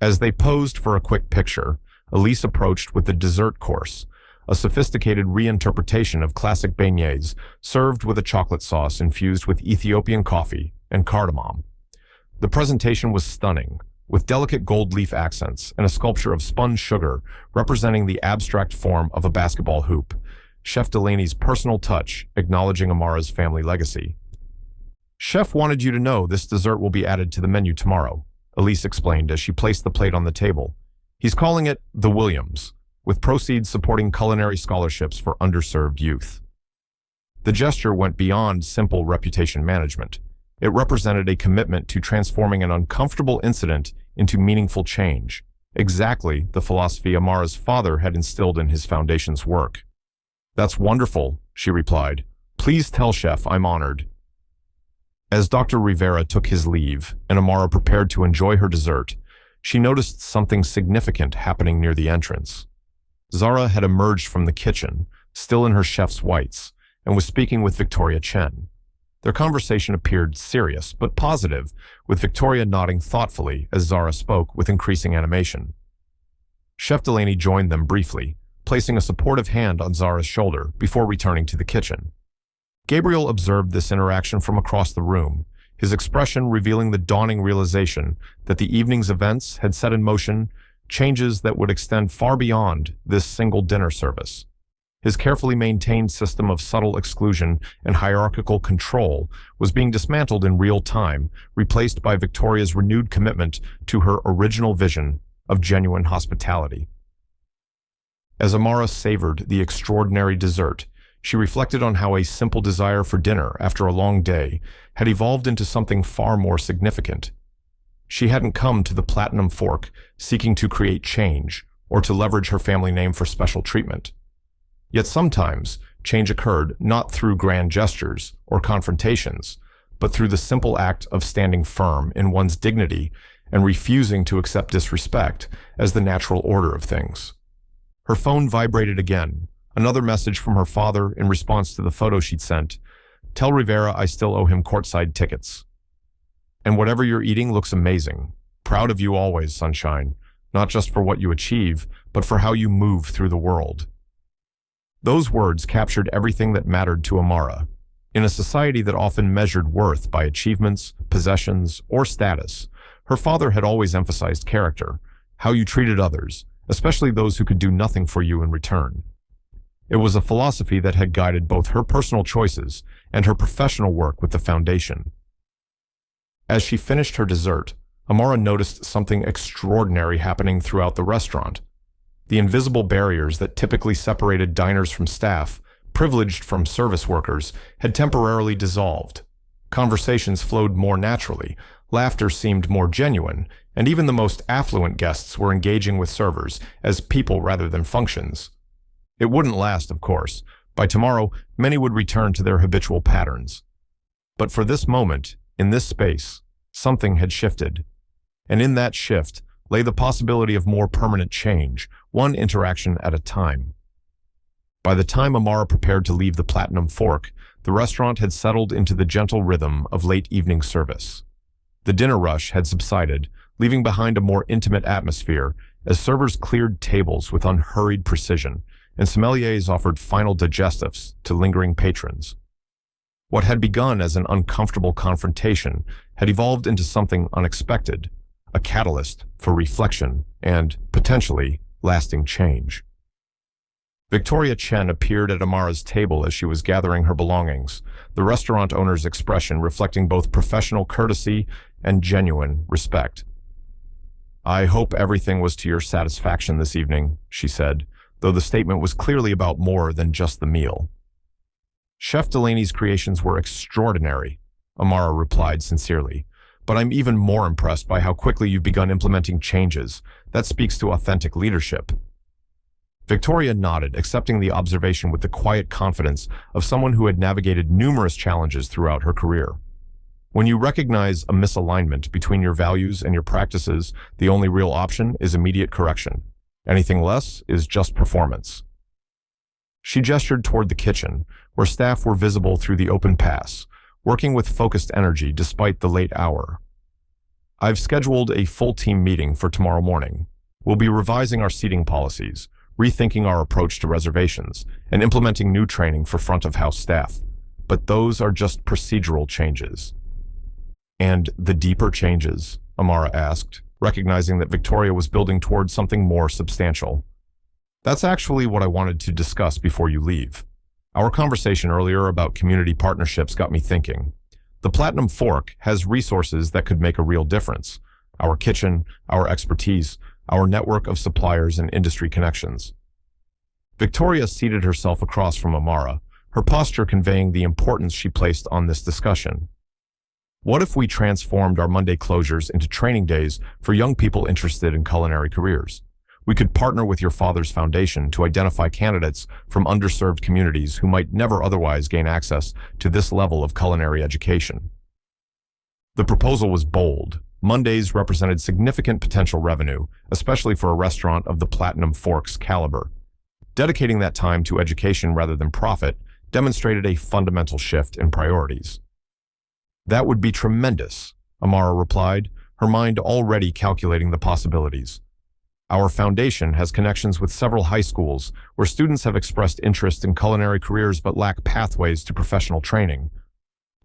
As they posed for a quick picture, Elise approached with the dessert course, a sophisticated reinterpretation of classic beignets served with a chocolate sauce infused with Ethiopian coffee and cardamom. The presentation was stunning, with delicate gold leaf accents and a sculpture of spun sugar representing the abstract form of a basketball hoop, Chef Delaney's personal touch acknowledging Amara's family legacy. Chef wanted you to know this dessert will be added to the menu tomorrow, Elise explained as she placed the plate on the table. He's calling it the Williams, with proceeds supporting culinary scholarships for underserved youth. The gesture went beyond simple reputation management. It represented a commitment to transforming an uncomfortable incident into meaningful change, exactly the philosophy Amara's father had instilled in his foundation's work. That's wonderful, she replied. Please tell Chef I'm honored. As Dr. Rivera took his leave and Amara prepared to enjoy her dessert, she noticed something significant happening near the entrance. Zara had emerged from the kitchen, still in her chef's whites, and was speaking with Victoria Chen. Their conversation appeared serious but positive, with Victoria nodding thoughtfully as Zara spoke with increasing animation. Chef Delaney joined them briefly, placing a supportive hand on Zara's shoulder before returning to the kitchen. Gabriel observed this interaction from across the room, his expression revealing the dawning realization that the evening's events had set in motion changes that would extend far beyond this single dinner service. His carefully maintained system of subtle exclusion and hierarchical control was being dismantled in real time, replaced by Victoria's renewed commitment to her original vision of genuine hospitality. As Amara savored the extraordinary dessert, she reflected on how a simple desire for dinner after a long day had evolved into something far more significant. She hadn't come to the Platinum Fork seeking to create change or to leverage her family name for special treatment. Yet sometimes, change occurred not through grand gestures or confrontations, but through the simple act of standing firm in one's dignity and refusing to accept disrespect as the natural order of things. Her phone vibrated again, another message from her father in response to the photo she'd sent. "Tell Rivera I still owe him courtside tickets. And whatever you're eating looks amazing. Proud of you always, sunshine, not just for what you achieve, but for how you move through the world." Those words captured everything that mattered to Amara. In a society that often measured worth by achievements, possessions, or status, her father had always emphasized character, how you treated others, especially those who could do nothing for you in return. It was a philosophy that had guided both her personal choices and her professional work with the foundation. As she finished her dessert, Amara noticed something extraordinary happening throughout the restaurant. The invisible barriers that typically separated diners from staff, privileged from service workers, had temporarily dissolved. Conversations flowed more naturally, laughter seemed more genuine, and even the most affluent guests were engaging with servers as people rather than functions. It wouldn't last, of course. By tomorrow, many would return to their habitual patterns. But for this moment, in this space, something had shifted. And in that shift lay the possibility of more permanent change, one interaction at a time. By the time Amara prepared to leave the Platinum Fork, the restaurant had settled into the gentle rhythm of late evening service. The dinner rush had subsided, leaving behind a more intimate atmosphere as servers cleared tables with unhurried precision, and sommeliers offered final digestives to lingering patrons. What had begun as an uncomfortable confrontation had evolved into something unexpected, a catalyst for reflection and, potentially, lasting change. Victoria Chen appeared at Amara's table as she was gathering her belongings, the restaurant owner's expression reflecting both professional courtesy and genuine respect. "I hope everything was to your satisfaction this evening," she said, though the statement was clearly about more than just the meal. "Chef Delaney's creations were extraordinary," Amara replied sincerely, "but I'm even more impressed by how quickly you've begun implementing changes. That speaks to authentic leadership." Victoria nodded, accepting the observation with the quiet confidence of someone who had navigated numerous challenges throughout her career. When you recognize a misalignment between your values and your practices, the only real option is immediate correction. Anything less is just performance. She gestured toward the kitchen, where staff were visible through the open pass, working with focused energy despite the late hour. "I've scheduled a full team meeting for tomorrow morning. We'll be revising our seating policies, rethinking our approach to reservations, and implementing new training for front-of-house staff. But those are just procedural changes." "And the deeper changes?" Amara asked, recognizing that Victoria was building towards something more substantial. "That's actually what I wanted to discuss before you leave. Our conversation earlier about community partnerships got me thinking. The Platinum Fork has resources that could make a real difference. Our kitchen, our expertise, our network of suppliers and industry connections." Victoria seated herself across from Amara, her posture conveying the importance she placed on this discussion. "What if we transformed our Monday closures into training days for young people interested in culinary careers? We could partner with your father's foundation to identify candidates from underserved communities who might never otherwise gain access to this level of culinary education." The proposal was bold. Mondays represented significant potential revenue, especially for a restaurant of the Platinum Fork's caliber. Dedicating that time to education rather than profit demonstrated a fundamental shift in priorities. "That would be tremendous," Amara replied, her mind already calculating the possibilities. Our foundation has connections with several high schools where students have expressed interest in culinary careers but lack pathways to professional training.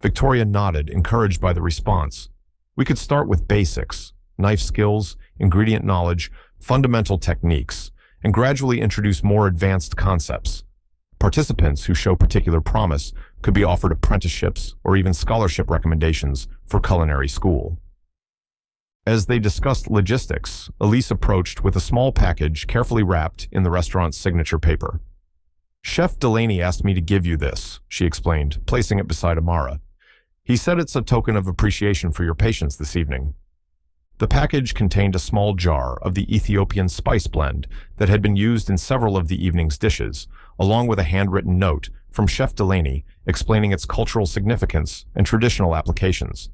Victoria nodded, encouraged by the response. We could start with basics, knife skills, ingredient knowledge, fundamental techniques, and gradually introduce more advanced concepts. Participants who show particular promise could be offered apprenticeships or even scholarship recommendations for culinary school. As they discussed logistics, Elise approached with a small package carefully wrapped in the restaurant's signature paper. Chef Delaney asked me to give you this, she explained, placing it beside Amara. He said it's a token of appreciation for your patience this evening. The package contained a small jar of the Ethiopian spice blend that had been used in several of the evening's dishes, along with a handwritten note from Chef Delaney explaining its cultural significance and traditional applications.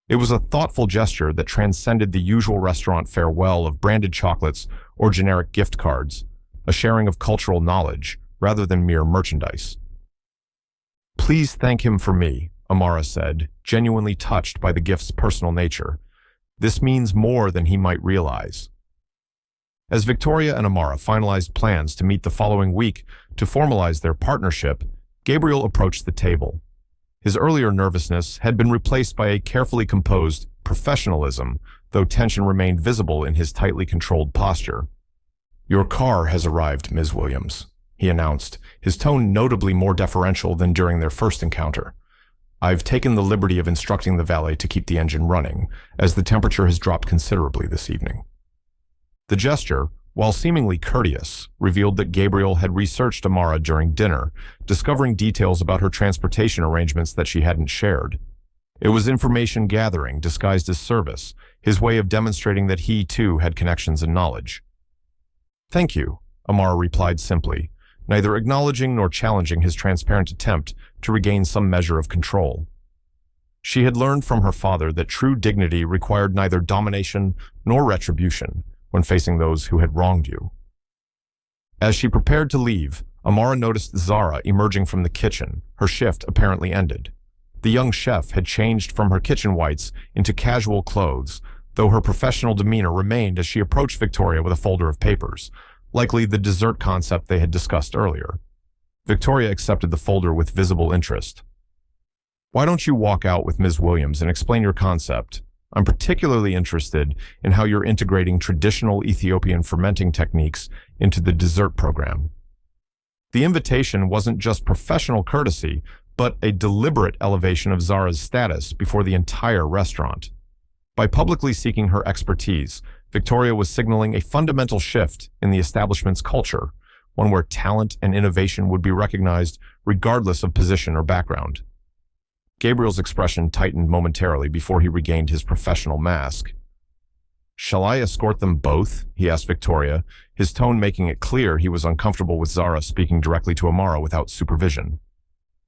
It was a thoughtful gesture that transcended the usual restaurant farewell of branded chocolates or generic gift cards, a sharing of cultural knowledge rather than mere merchandise. Please thank him for me, Amara said, genuinely touched by the gift's personal nature. This means more than he might realize. As Victoria and Amara finalized plans to meet the following week to formalize their partnership, Gabriel approached the table. His earlier nervousness had been replaced by a carefully composed professionalism, though tension remained visible in his tightly controlled posture. Your car has arrived, Ms. Williams, he announced, his tone notably more deferential than during their first encounter. I've taken the liberty of instructing the valet to keep the engine running, as the temperature has dropped considerably this evening. The gesture, while seemingly courteous, revealed that Gabriel had researched Amara during dinner, discovering details about her transportation arrangements that she hadn't shared. It was information gathering disguised as service, his way of demonstrating that he, too, had connections and knowledge. Thank you, Amara replied simply, neither acknowledging nor challenging his transparent attempt to regain some measure of control. She had learned from her father that true dignity required neither domination nor retribution when facing those who had wronged you. As she prepared to leave, Amara noticed Zara emerging from the kitchen, her shift apparently ended. The young chef had changed from her kitchen whites into casual clothes, though her professional demeanor remained as she approached Victoria with a folder of papers, likely the dessert concept they had discussed earlier. Victoria accepted the folder with visible interest. Why don't you walk out with Ms. Williams and explain your concept? I'm particularly interested in how you're integrating traditional Ethiopian fermenting techniques into the dessert program. The invitation wasn't just professional courtesy, but a deliberate elevation of Zara's status before the entire restaurant. By publicly seeking her expertise, Victoria was signaling a fundamental shift in the establishment's culture, one where talent and innovation would be recognized regardless of position or background. Gabriel's expression tightened momentarily before he regained his professional mask. Shall I escort them both? He asked Victoria, his tone making it clear he was uncomfortable with Zara speaking directly to Amara without supervision.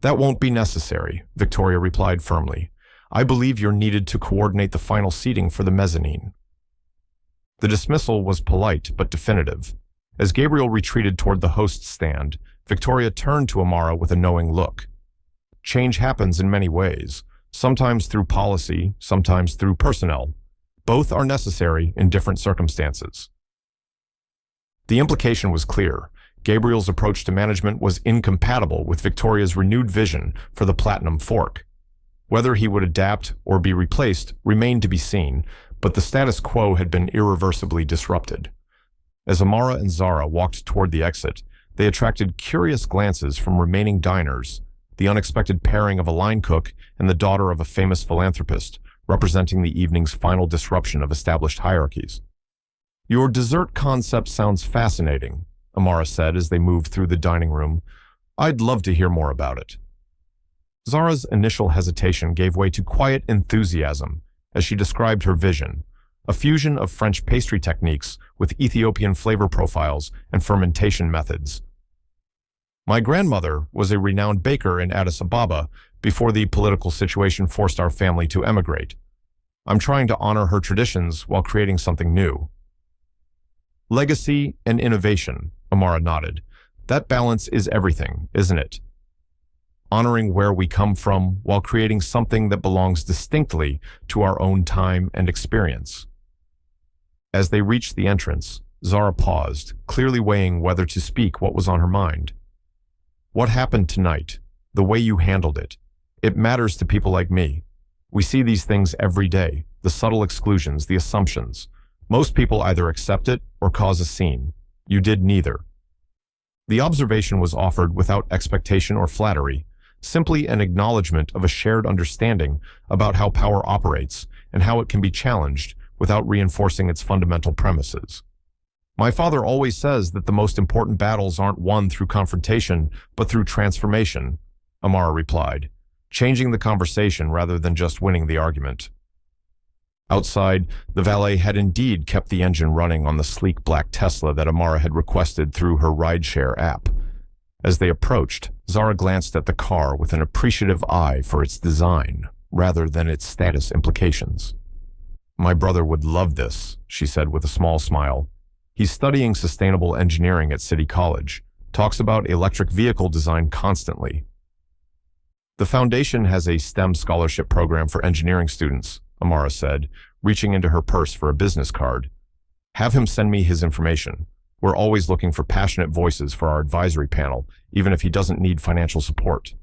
That won't be necessary, Victoria replied firmly. I believe you're needed to coordinate the final seating for the mezzanine. The dismissal was polite but definitive. As Gabriel retreated toward the host's stand, Victoria turned to Amara with a knowing look. Change happens in many ways, sometimes through policy, sometimes through personnel. Both are necessary in different circumstances. The implication was clear. Gabriel's approach to management was incompatible with Victoria's renewed vision for the platinum fork. Whether he would adapt or be replaced remained to be seen, but the status quo had been irreversibly disrupted. As Amara and Zara walked toward the exit, they attracted curious glances from remaining diners, the unexpected pairing of a line cook and the daughter of a famous philanthropist, representing the evening's final disruption of established hierarchies. Your dessert concept sounds fascinating, Amara said as they moved through the dining room. I'd love to hear more about it. Zara's initial hesitation gave way to quiet enthusiasm as she described her vision, a fusion of French pastry techniques with Ethiopian flavor profiles and fermentation methods. My grandmother was a renowned baker in Addis Ababa before the political situation forced our family to emigrate. I'm trying to honor her traditions while creating something new. Legacy and innovation, Amara nodded. That balance is everything, isn't it? Honoring where we come from while creating something that belongs distinctly to our own time and experience. As they reached the entrance, Zara paused, clearly weighing whether to speak what was on her mind. What happened tonight? The way you handled it. It matters to people like me. We see these things every day, the subtle exclusions, the assumptions. Most people either accept it or cause a scene. You did neither. The observation was offered without expectation or flattery, simply an acknowledgement of a shared understanding about how power operates and how it can be challenged without reinforcing its fundamental premises. My father always says that the most important battles aren't won through confrontation, but through transformation, Amara replied, changing the conversation rather than just winning the argument. Outside, the valet had indeed kept the engine running on the sleek black Tesla that Amara had requested through her rideshare app. As they approached, Zara glanced at the car with an appreciative eye for its design, rather than its status implications. My brother would love this, she said with a small smile. He's studying sustainable engineering at City College, talks about electric vehicle design constantly. The foundation has a STEM scholarship program for engineering students, Amara said, reaching into her purse for a business card. Have him send me his information. We're always looking for passionate voices for our advisory panel, even if he doesn't need financial support.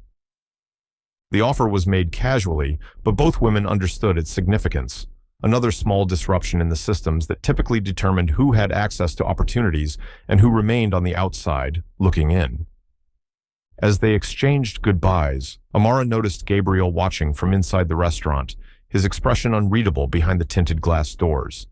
The offer was made casually, but both women understood its significance. Another small disruption in the systems that typically determined who had access to opportunities and who remained on the outside, looking in. As they exchanged goodbyes, Amara noticed Gabriel watching from inside the restaurant, his expression unreadable behind the tinted glass doors.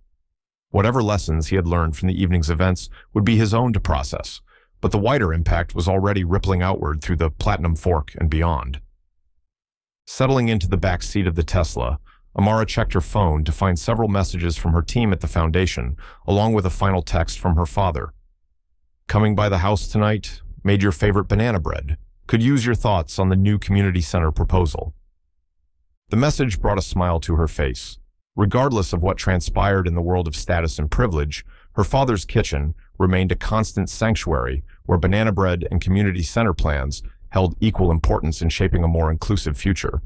Whatever lessons he had learned from the evening's events would be his own to process, but the wider impact was already rippling outward through the Platinum Fork and beyond. Settling into the back seat of the Tesla, Amara checked her phone to find several messages from her team at the foundation, along with a final text from her father. Coming by the house tonight, made your favorite banana bread. Could use your thoughts on the new community center proposal. The message brought a smile to her face. Regardless of what transpired in the world of status and privilege, her father's kitchen remained a constant sanctuary where banana bread and community center plans held equal importance in shaping a more inclusive future.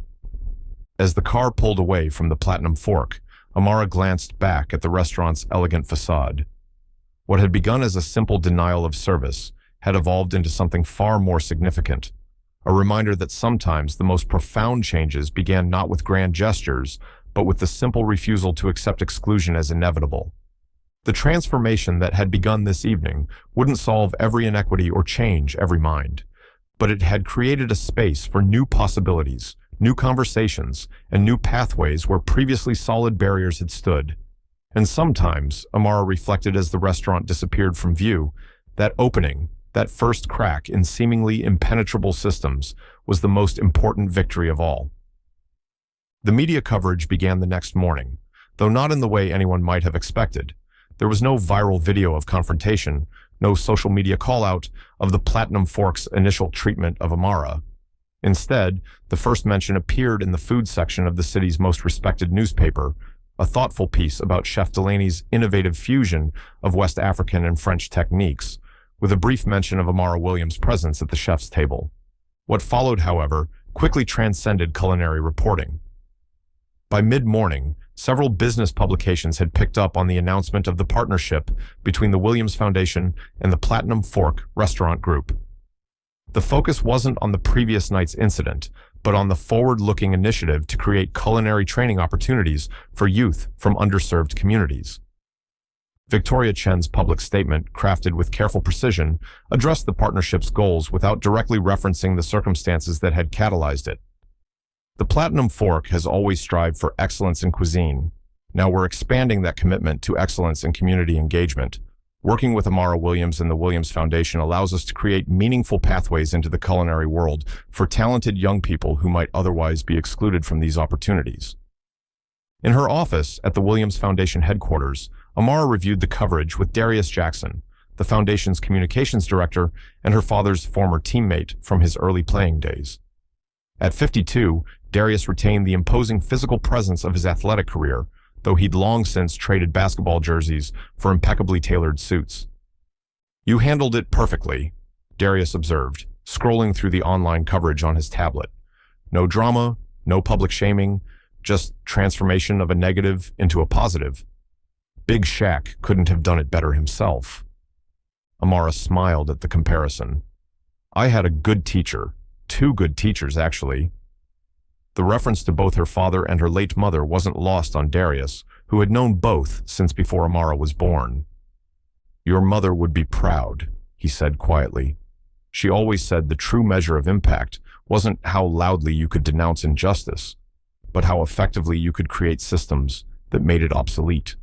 As the car pulled away from the Platinum Fork, Amara glanced back at the restaurant's elegant facade. What had begun as a simple denial of service had evolved into something far more significant, a reminder that sometimes the most profound changes began not with grand gestures, but with the simple refusal to accept exclusion as inevitable. The transformation that had begun this evening wouldn't solve every inequity or change every mind, but it had created a space for new possibilities, new conversations, and new pathways where previously solid barriers had stood. And sometimes, Amara reflected as the restaurant disappeared from view, that opening, that first crack in seemingly impenetrable systems, was the most important victory of all. The media coverage began the next morning, though not in the way anyone might have expected. There was no viral video of confrontation, no social media call-out of the Platinum Fork's initial treatment of Amara. Instead, the first mention appeared in the food section of the city's most respected newspaper, a thoughtful piece about Chef Delaney's innovative fusion of West African and French techniques, with a brief mention of Amara Williams' presence at the chef's table. What followed, however, quickly transcended culinary reporting. By mid-morning, several business publications had picked up on the announcement of the partnership between the Williams Foundation and the Platinum Fork Restaurant Group. The focus wasn't on the previous night's incident, but on the forward-looking initiative to create culinary training opportunities for youth from underserved communities. Victoria Chen's public statement, crafted with careful precision, addressed the partnership's goals without directly referencing the circumstances that had catalyzed it. The Platinum Fork has always strived for excellence in cuisine. Now we're expanding that commitment to excellence in community engagement. Working with Amara Williams and the Williams Foundation allows us to create meaningful pathways into the culinary world for talented young people who might otherwise be excluded from these opportunities. In her office at the Williams Foundation headquarters, Amara reviewed the coverage with Darius Jackson, the Foundation's communications director and her father's former teammate from his early playing days. At 52, Darius retained the imposing physical presence of his athletic career, though he'd long since traded basketball jerseys for impeccably tailored suits. "You handled it perfectly," Darius observed, scrolling through the online coverage on his tablet. "No drama, no public shaming, just transformation of a negative into a positive." Big Shaq couldn't have done it better himself. Amara smiled at the comparison. I had a good teacher. 2 good teachers, actually. The reference to both her father and her late mother wasn't lost on Darius, who had known both since before Amara was born. Your mother would be proud, he said quietly. She always said the true measure of impact wasn't how loudly you could denounce injustice, but how effectively you could create systems that made it obsolete.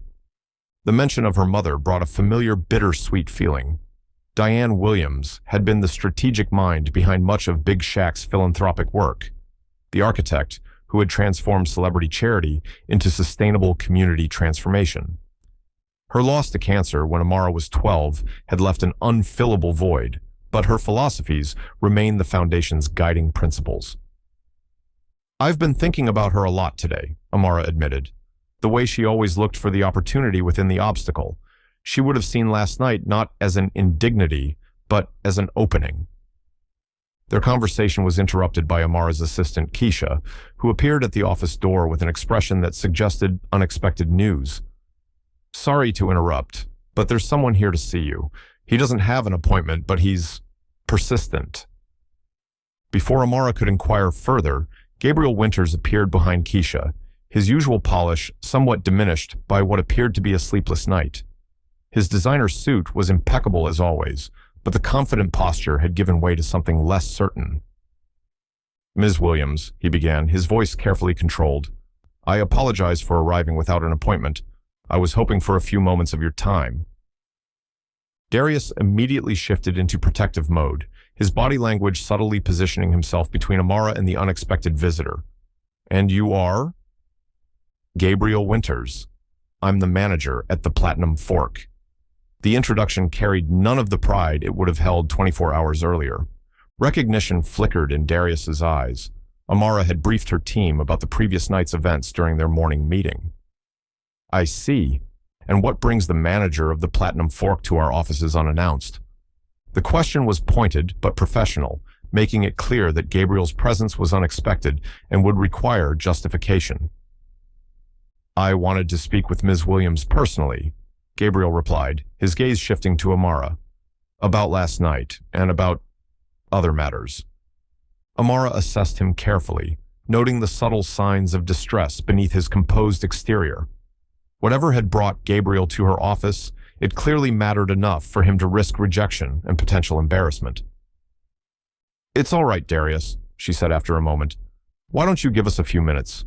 The mention of her mother brought a familiar bittersweet feeling. Diane Williams had been the strategic mind behind much of Big Shaq's philanthropic work, the architect who had transformed celebrity charity into sustainable community transformation. Her loss to cancer when Amara was 12 had left an unfillable void, but her philosophies remained the foundation's guiding principles. I've been thinking about her a lot today, Amara admitted. The way she always looked for the opportunity within the obstacle. She would have seen last night not as an indignity, but as an opening. Their conversation was interrupted by Amara's assistant, Keisha, who appeared at the office door with an expression that suggested unexpected news. Sorry to interrupt, but there's someone here to see you. He doesn't have an appointment, but he's persistent. Before Amara could inquire further, Gabriel Winters appeared behind Keisha, his usual polish somewhat diminished by what appeared to be a sleepless night. His designer suit was impeccable as always, but the confident posture had given way to something less certain. Ms. Williams, he began, his voice carefully controlled. I apologize for arriving without an appointment. I was hoping for a few moments of your time. Darius immediately shifted into protective mode, his body language subtly positioning himself between Amara and the unexpected visitor. And you are? Gabriel Winters. I'm the manager at the Platinum Fork. The introduction carried none of the pride it would have held 24 hours earlier. Recognition flickered in Darius's eyes. Amara had briefed her team about the previous night's events during their morning meeting. I see. And what brings the manager of the Platinum Fork to our offices unannounced? The question was pointed but professional, making it clear that Gabriel's presence was unexpected and would require justification. I wanted to speak with Ms. Williams personally, Gabriel replied, his gaze shifting to Amara. About last night, and about other matters. Amara assessed him carefully, noting the subtle signs of distress beneath his composed exterior. Whatever had brought Gabriel to her office, it clearly mattered enough for him to risk rejection and potential embarrassment. It's all right, Darius, she said after a moment. Why don't you give us a few minutes?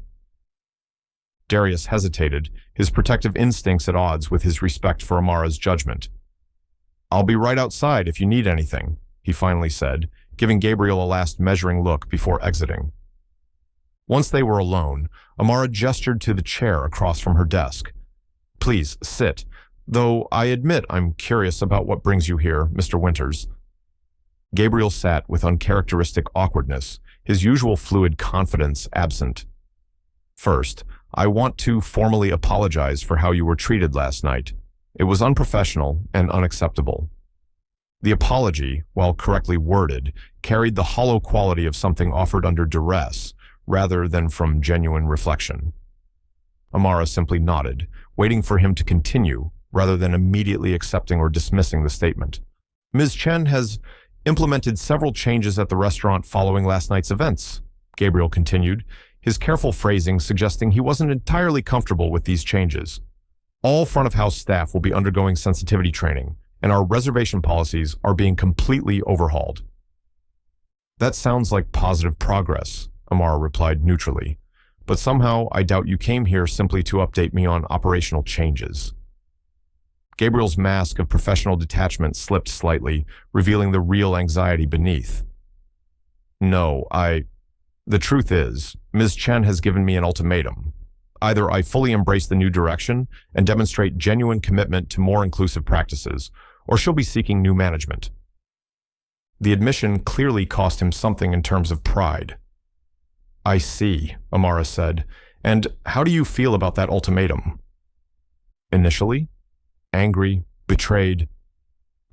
Darius hesitated, his protective instincts at odds with his respect for Amara's judgment. I'll be right outside if you need anything, he finally said, giving Gabriel a last measuring look before exiting. Once they were alone, Amara gestured to the chair across from her desk. Please, sit, though I admit I'm curious about what brings you here, Mr. Winters. Gabriel sat with uncharacteristic awkwardness, his usual fluid confidence absent. First, I want to formally apologize for how you were treated last night. It was unprofessional and unacceptable. The apology, while correctly worded, carried the hollow quality of something offered under duress, rather than from genuine reflection. Amara simply nodded, waiting for him to continue, rather than immediately accepting or dismissing the statement. Ms. Chen has implemented several changes at the restaurant following last night's events, Gabriel continued, his careful phrasing suggesting he wasn't entirely comfortable with these changes. All front-of-house staff will be undergoing sensitivity training, and our reservation policies are being completely overhauled. That sounds like positive progress, Amara replied neutrally, but somehow I doubt you came here simply to update me on operational changes. Gabriel's mask of professional detachment slipped slightly, revealing the real anxiety beneath. No, The truth is, Ms. Chen has given me an ultimatum. Either I fully embrace the new direction and demonstrate genuine commitment to more inclusive practices, or she'll be seeking new management. The admission clearly cost him something in terms of pride. I see, Amara said. And how do you feel about that ultimatum? Initially, angry, betrayed.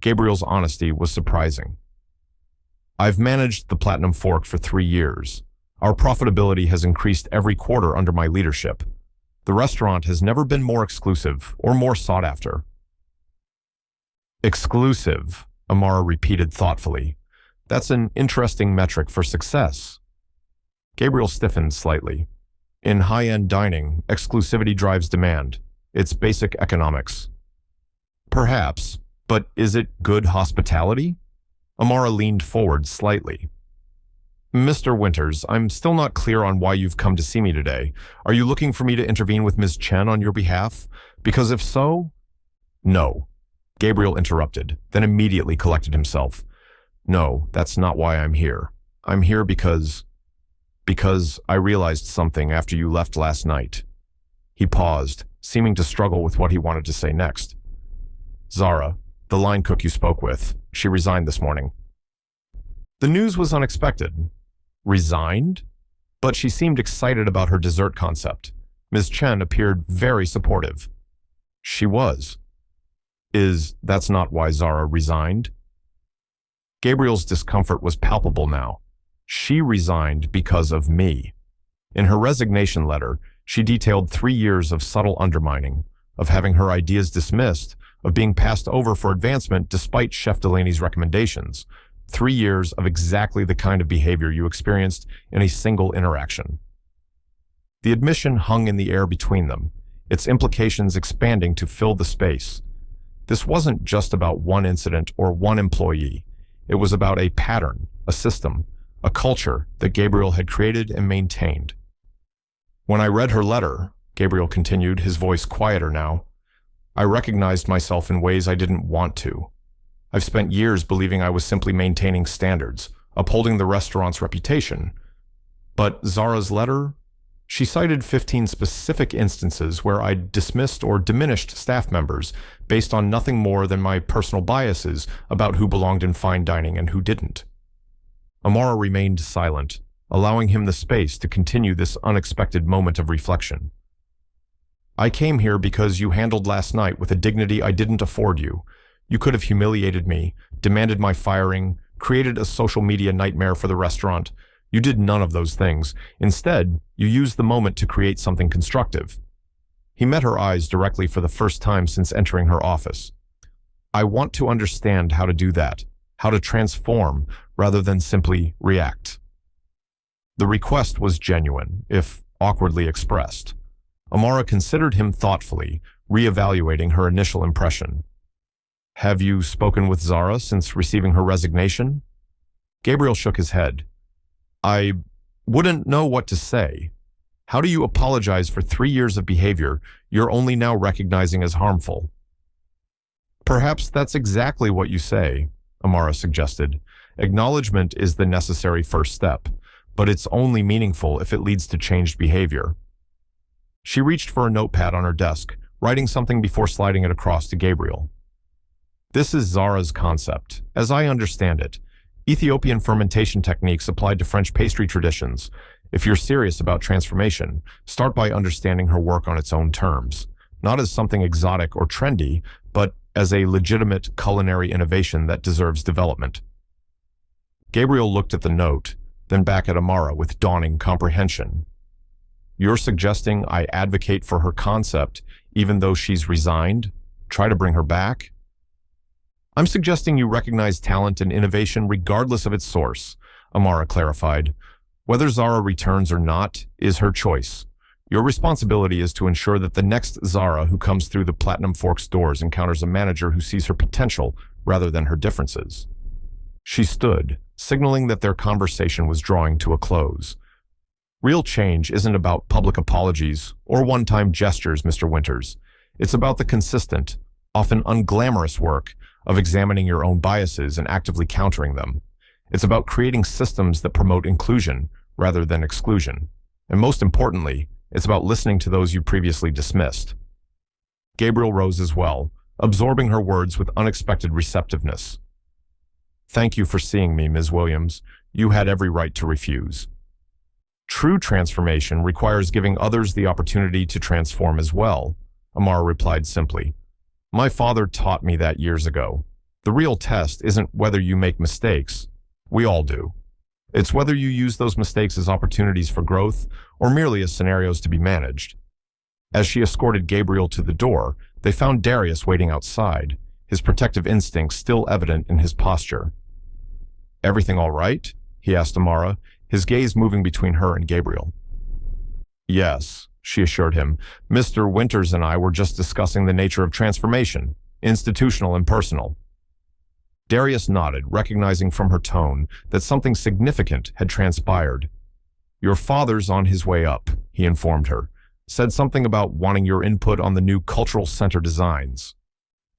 Gabriel's honesty was surprising. I've managed the Platinum Fork for 3 years. Our profitability has increased every quarter under my leadership. The restaurant has never been more exclusive or more sought after. Exclusive, Amara repeated thoughtfully. That's an interesting metric for success. Gabriel stiffened slightly. In high-end dining, exclusivity drives demand. It's basic economics. Perhaps, but is it good hospitality? Amara leaned forward slightly. Mr. Winters, I'm still not clear on why you've come to see me today. Are you looking for me to intervene with Ms. Chen on your behalf? Because if so... No. Gabriel interrupted, then immediately collected himself. No, that's not why I'm here. I'm here because I realized something after you left last night. He paused, seeming to struggle with what he wanted to say next. Zara, the line cook you spoke with, she resigned this morning. The news was unexpected. Resigned? But she seemed excited about her dessert concept. Ms. Chen appeared very supportive. She was. That's not why Zara resigned? Gabriel's discomfort was palpable now. She resigned because of me. In her resignation letter, she detailed 3 years of subtle undermining, of having her ideas dismissed, of being passed over for advancement despite Chef Delaney's recommendations. 3 years of exactly the kind of behavior you experienced in a single interaction. The admission hung in the air between them, its implications expanding to fill the space. This wasn't just about one incident or one employee. It was about a pattern, a system, a culture that Gabriel had created and maintained. When I read her letter, Gabriel continued, his voice quieter now, I recognized myself in ways I didn't want to. I've spent years believing I was simply maintaining standards, upholding the restaurant's reputation. But Zara's letter? She cited 15 specific instances where I dismissed or diminished staff members based on nothing more than my personal biases about who belonged in fine dining and who didn't. Amara remained silent, allowing him the space to continue this unexpected moment of reflection. I came here because you handled last night with a dignity I didn't afford you. You could have humiliated me, demanded my firing, created a social media nightmare for the restaurant. You did none of those things. Instead, you used the moment to create something constructive. He met her eyes directly for the first time since entering her office. I want to understand how to do that, how to transform rather than simply react. The request was genuine, if awkwardly expressed. Amara considered him thoughtfully, reevaluating her initial impression. Have you spoken with Zara since receiving her resignation? Gabriel shook his head. I wouldn't know what to say. How do you apologize for 3 years of behavior you're only now recognizing as harmful? Perhaps that's exactly what you say, Amara suggested. Acknowledgement is the necessary first step, but it's only meaningful if it leads to changed behavior. She reached for a notepad on her desk, writing something before sliding it across to Gabriel. This is Zara's concept, as I understand it. Ethiopian fermentation techniques applied to French pastry traditions. If you're serious about transformation, start by understanding her work on its own terms, not as something exotic or trendy, but as a legitimate culinary innovation that deserves development. Gabriel looked at the note, then back at Amara with dawning comprehension. You're suggesting I advocate for her concept even though she's resigned? Try to bring her back? I'm suggesting you recognize talent and innovation regardless of its source, Amara clarified. Whether Zara returns or not is her choice. Your responsibility is to ensure that the next Zara who comes through the Platinum Forks doors encounters a manager who sees her potential rather than her differences. She stood, signaling that their conversation was drawing to a close. Real change isn't about public apologies or one-time gestures, Mr. Winters. It's about the consistent, often unglamorous work of examining your own biases and actively countering them. It's about creating systems that promote inclusion rather than exclusion. And most importantly, it's about listening to those you previously dismissed. Gabriel rose as well, absorbing her words with unexpected receptiveness. Thank you for seeing me, Ms. Williams. You had every right to refuse. True transformation requires giving others the opportunity to transform as well, Amara replied simply. My father taught me that years ago. The real test isn't whether you make mistakes. We all do. It's whether you use those mistakes as opportunities for growth or merely as scenarios to be managed. As she escorted Gabriel to the door, they found Darius waiting outside, his protective instincts still evident in his posture. "Everything all right?" he asked Amara, his gaze moving between her and Gabriel. "Yes," she assured him. "Mr. Winters and I were just discussing the nature of transformation, institutional and personal." Darius nodded, recognizing from her tone that something significant had transpired. "Your father's on his way up," he informed her. "Said something about wanting your input on the new cultural center designs."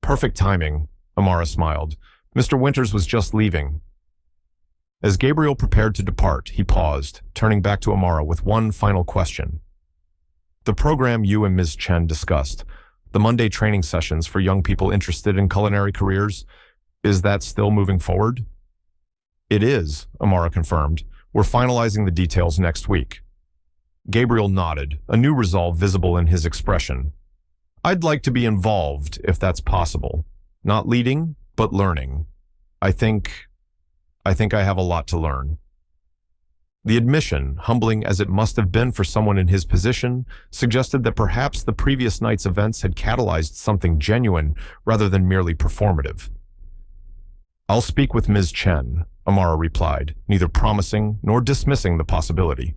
"Perfect timing," Amara smiled. "Mr. Winters was just leaving." As Gabriel prepared to depart, he paused, turning back to Amara with one final question. "The program you and Ms. Chen discussed, the Monday training sessions for young people interested in culinary careers, is that still moving forward?" "It is," Amara confirmed. "We're finalizing the details next week." Gabriel nodded, a new resolve visible in his expression. "I'd like to be involved, if that's possible. Not leading, but learning. I think I have a lot to learn." The admission, humbling as it must have been for someone in his position, suggested that perhaps the previous night's events had catalyzed something genuine rather than merely performative. "I'll speak with Ms. Chen," Amara replied, neither promising nor dismissing the possibility.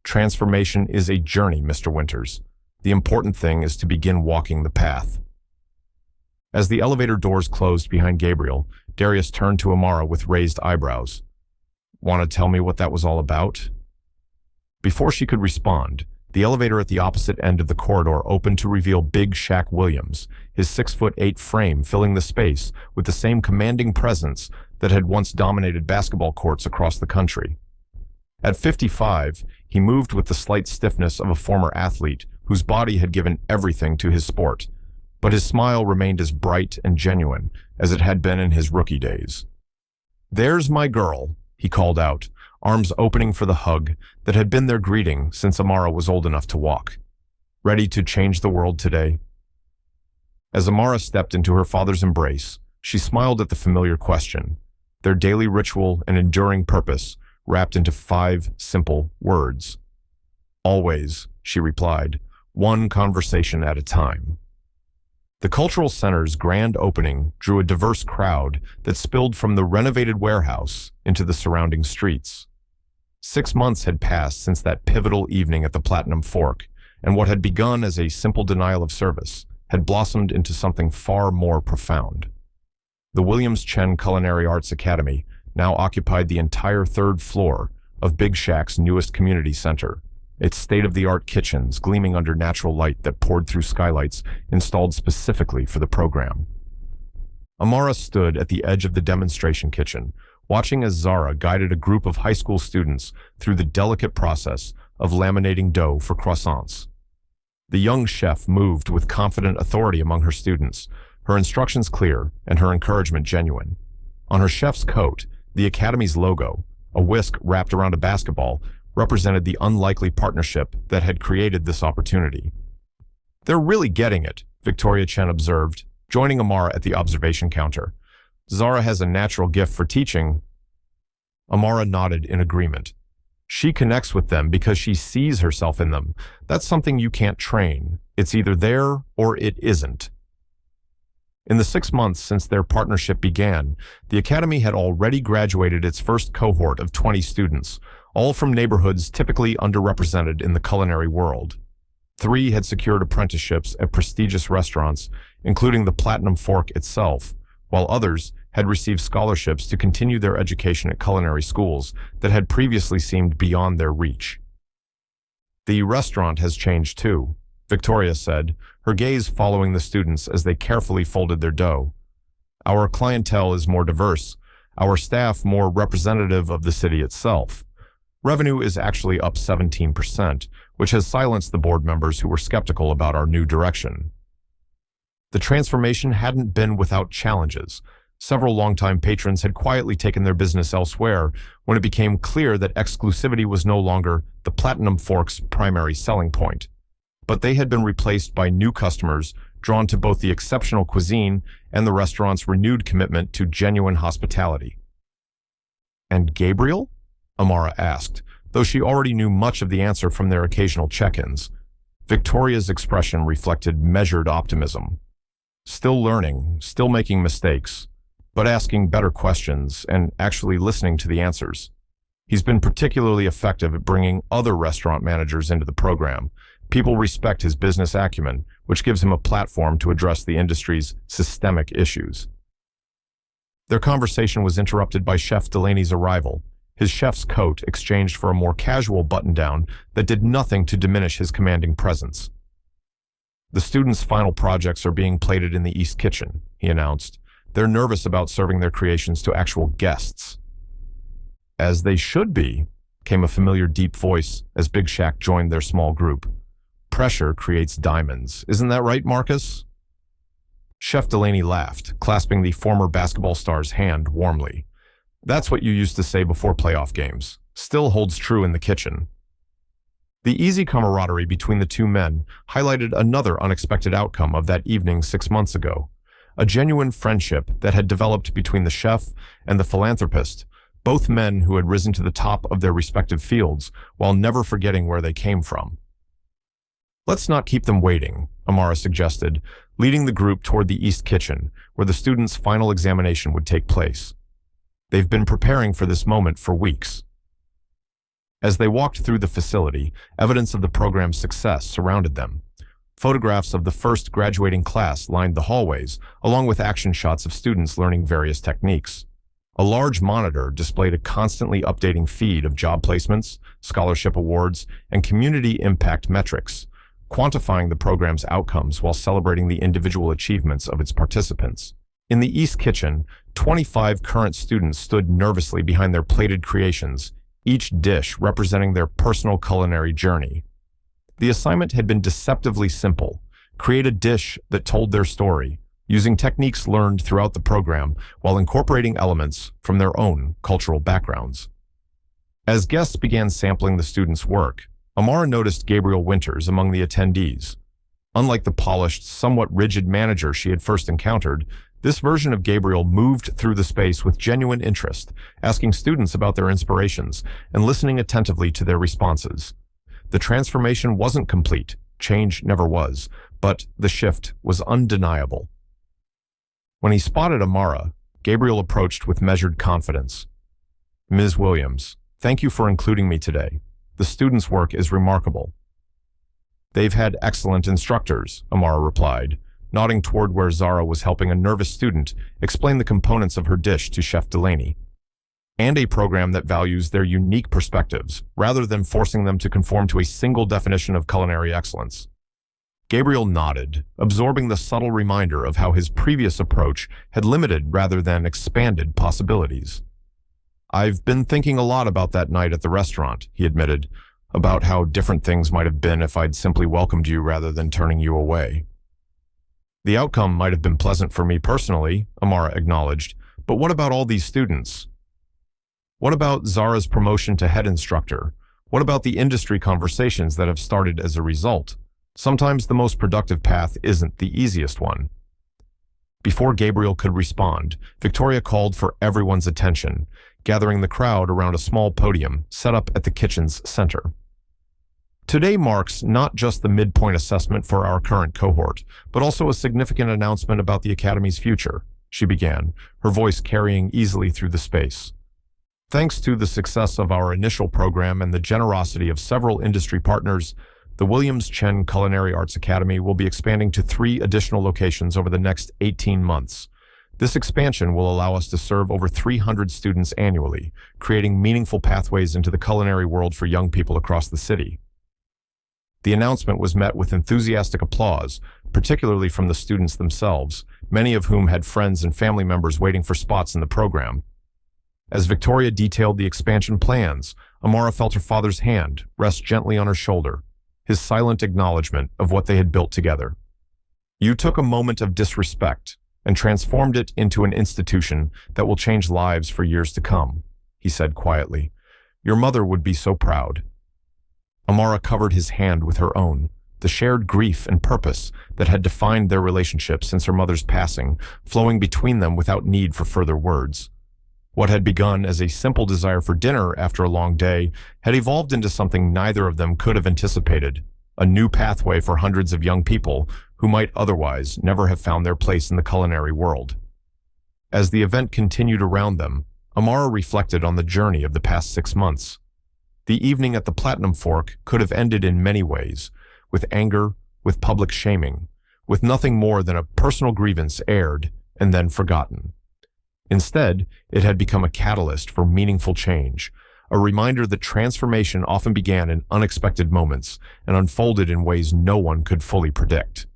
"Transformation is a journey, Mr. Winters. The important thing is to begin walking the path." As the elevator doors closed behind Gabriel, Darius turned to Amara with raised eyebrows. "Want to tell me what that was all about?" Before she could respond, the elevator at the opposite end of the corridor opened to reveal Big Shaq Williams, his 6'8" frame filling the space with the same commanding presence that had once dominated basketball courts across the country. At 55, he moved with the slight stiffness of a former athlete whose body had given everything to his sport, but his smile remained as bright and genuine as it had been in his rookie days. "There's my girl," he called out, arms opening for the hug that had been their greeting since Amara was old enough to walk. "Ready to change the world today?" As Amara stepped into her father's embrace, she smiled at the familiar question, their daily ritual and enduring purpose wrapped into 5 simple words. "Always," she replied, "one conversation at a time." The cultural center's grand opening drew a diverse crowd that spilled from the renovated warehouse into the surrounding streets. 6 months had passed since that pivotal evening at the Platinum Fork, and what had begun as a simple denial of service had blossomed into something far more profound. The Williams Chen Culinary Arts Academy now occupied the entire 3rd floor of Big Shaq's newest community center, its state-of-the-art kitchens gleaming under natural light that poured through skylights installed specifically for the program. Amara stood at the edge of the demonstration kitchen, watching as Zara guided a group of high school students through the delicate process of laminating dough for croissants. The young chef moved with confident authority among her students, her instructions clear and her encouragement genuine. On her chef's coat, the Academy's logo, a whisk wrapped around a basketball, represented the unlikely partnership that had created this opportunity. "They're really getting it," Victoria Chen observed, joining Amara at the observation counter. "Zara has a natural gift for teaching." Amara nodded in agreement. "She connects with them because she sees herself in them. That's something you can't train. It's either there or it isn't." In the 6 months since their partnership began, the Academy had already graduated its first cohort of 20 students, all from neighborhoods typically underrepresented in the culinary world. 3 had secured apprenticeships at prestigious restaurants, including the Platinum Fork itself, while others had received scholarships to continue their education at culinary schools that had previously seemed beyond their reach. "The restaurant has changed too," Victoria said, her gaze following the students as they carefully folded their dough. "Our clientele is more diverse, our staff more representative of the city itself. Revenue is actually up 17%, which has silenced the board members who were skeptical about our new direction." The transformation hadn't been without challenges. Several longtime patrons had quietly taken their business elsewhere when it became clear that exclusivity was no longer the Platinum Fork's primary selling point. But they had been replaced by new customers drawn to both the exceptional cuisine and the restaurant's renewed commitment to genuine hospitality. "And Gabriel?" Amara asked, though she already knew much of the answer from their occasional check-ins. Victoria's expression reflected measured optimism. Still learning, still making mistakes, but asking better questions and actually listening to the answers. He's been particularly effective at bringing other restaurant managers into the program. People respect his business acumen, which gives him a platform to address the industry's systemic issues. Their conversation was interrupted by Chef Delaney's arrival, his chef's coat exchanged for a more casual button-down that did nothing to diminish his commanding presence. "The students' final projects are being plated in the East Kitchen," he announced. "They're nervous about serving their creations to actual guests." "As they should be," came a familiar deep voice as Big Shaq joined their small group. "Pressure creates diamonds. Isn't that right, Marcus?" Chef Delaney laughed, clasping the former basketball star's hand warmly. "That's what you used to say before playoff games. Still holds true in the kitchen." The easy camaraderie between the two men highlighted another unexpected outcome of that evening 6 months ago. A genuine friendship that had developed between the chef and the philanthropist, both men who had risen to the top of their respective fields while never forgetting where they came from. "Let's not keep them waiting," Amara suggested, leading the group toward the East Kitchen, where the students' final examination would take place. They've been preparing for this moment for weeks. As they walked through the facility, evidence of the program's success surrounded them. Photographs of the first graduating class lined the hallways, along with action shots of students learning various techniques. A large monitor displayed a constantly updating feed of job placements, scholarship awards, and community impact metrics, quantifying the program's outcomes while celebrating the individual achievements of its participants. In the East Kitchen, 25 current students stood nervously behind their plated creations, each dish representing their personal culinary journey. The assignment had been deceptively simple: create a dish that told their story, using techniques learned throughout the program while incorporating elements from their own cultural backgrounds. As guests began sampling the students' work, Amara noticed Gabriel Winters among the attendees. Unlike the polished, somewhat rigid manager she had first encountered, this version of Gabriel moved through the space with genuine interest, asking students about their inspirations and listening attentively to their responses. The transformation wasn't complete, change never was, but the shift was undeniable. When he spotted Amara, Gabriel approached with measured confidence. "Ms. Williams, thank you for including me today. The students' work is remarkable." "They've had excellent instructors," Amara replied, nodding toward where Zara was helping a nervous student explain the components of her dish to Chef Delaney. "And a program that values their unique perspectives, rather than forcing them to conform to a single definition of culinary excellence." Gabriel nodded, absorbing the subtle reminder of how his previous approach had limited rather than expanded possibilities. "I've been thinking a lot about that night at the restaurant," he admitted, "about how different things might have been if I'd simply welcomed you rather than turning you away." "The outcome might have been pleasant for me personally," Amara acknowledged, "but what about all these students? What about Zara's promotion to head instructor? What about the industry conversations that have started as a result? Sometimes the most productive path isn't the easiest one." Before Gabriel could respond, Victoria called for everyone's attention, gathering the crowd around a small podium set up at the kitchen's center. "Today marks not just the midpoint assessment for our current cohort, but also a significant announcement about the Academy's future," she began, her voice carrying easily through the space. "Thanks to the success of our initial program and the generosity of several industry partners, the Williams Chen Culinary Arts Academy will be expanding to 3 additional locations over the next 18 months. This expansion will allow us to serve over 300 students annually, creating meaningful pathways into the culinary world for young people across the city." The announcement was met with enthusiastic applause, particularly from the students themselves, many of whom had friends and family members waiting for spots in the program. As Victoria detailed the expansion plans, Amara felt her father's hand rest gently on her shoulder, his silent acknowledgement of what they had built together. "You took a moment of disrespect and transformed it into an institution that will change lives for years to come," he said quietly. "Your mother would be so proud." Amara covered his hand with her own, the shared grief and purpose that had defined their relationship since her mother's passing, flowing between them without need for further words. What had begun as a simple desire for dinner after a long day had evolved into something neither of them could have anticipated: a new pathway for hundreds of young people who might otherwise never have found their place in the culinary world. As the event continued around them, Amara reflected on the journey of the past 6 months. The evening at the Platinum Fork could have ended in many ways, with anger, with public shaming, with nothing more than a personal grievance aired and then forgotten. Instead, it had become a catalyst for meaningful change, a reminder that transformation often began in unexpected moments and unfolded in ways no one could fully predict.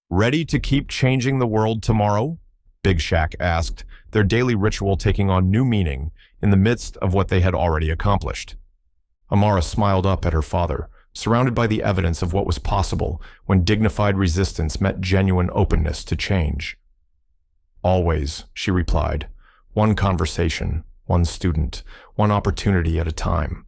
"Ready to keep changing the world tomorrow?" Big Shaq asked, their daily ritual taking on new meaning in the midst of what they had already accomplished. Amara smiled up at her father, surrounded by the evidence of what was possible when dignified resistance met genuine openness to change. "Always," she replied, "one conversation, one student, one opportunity at a time."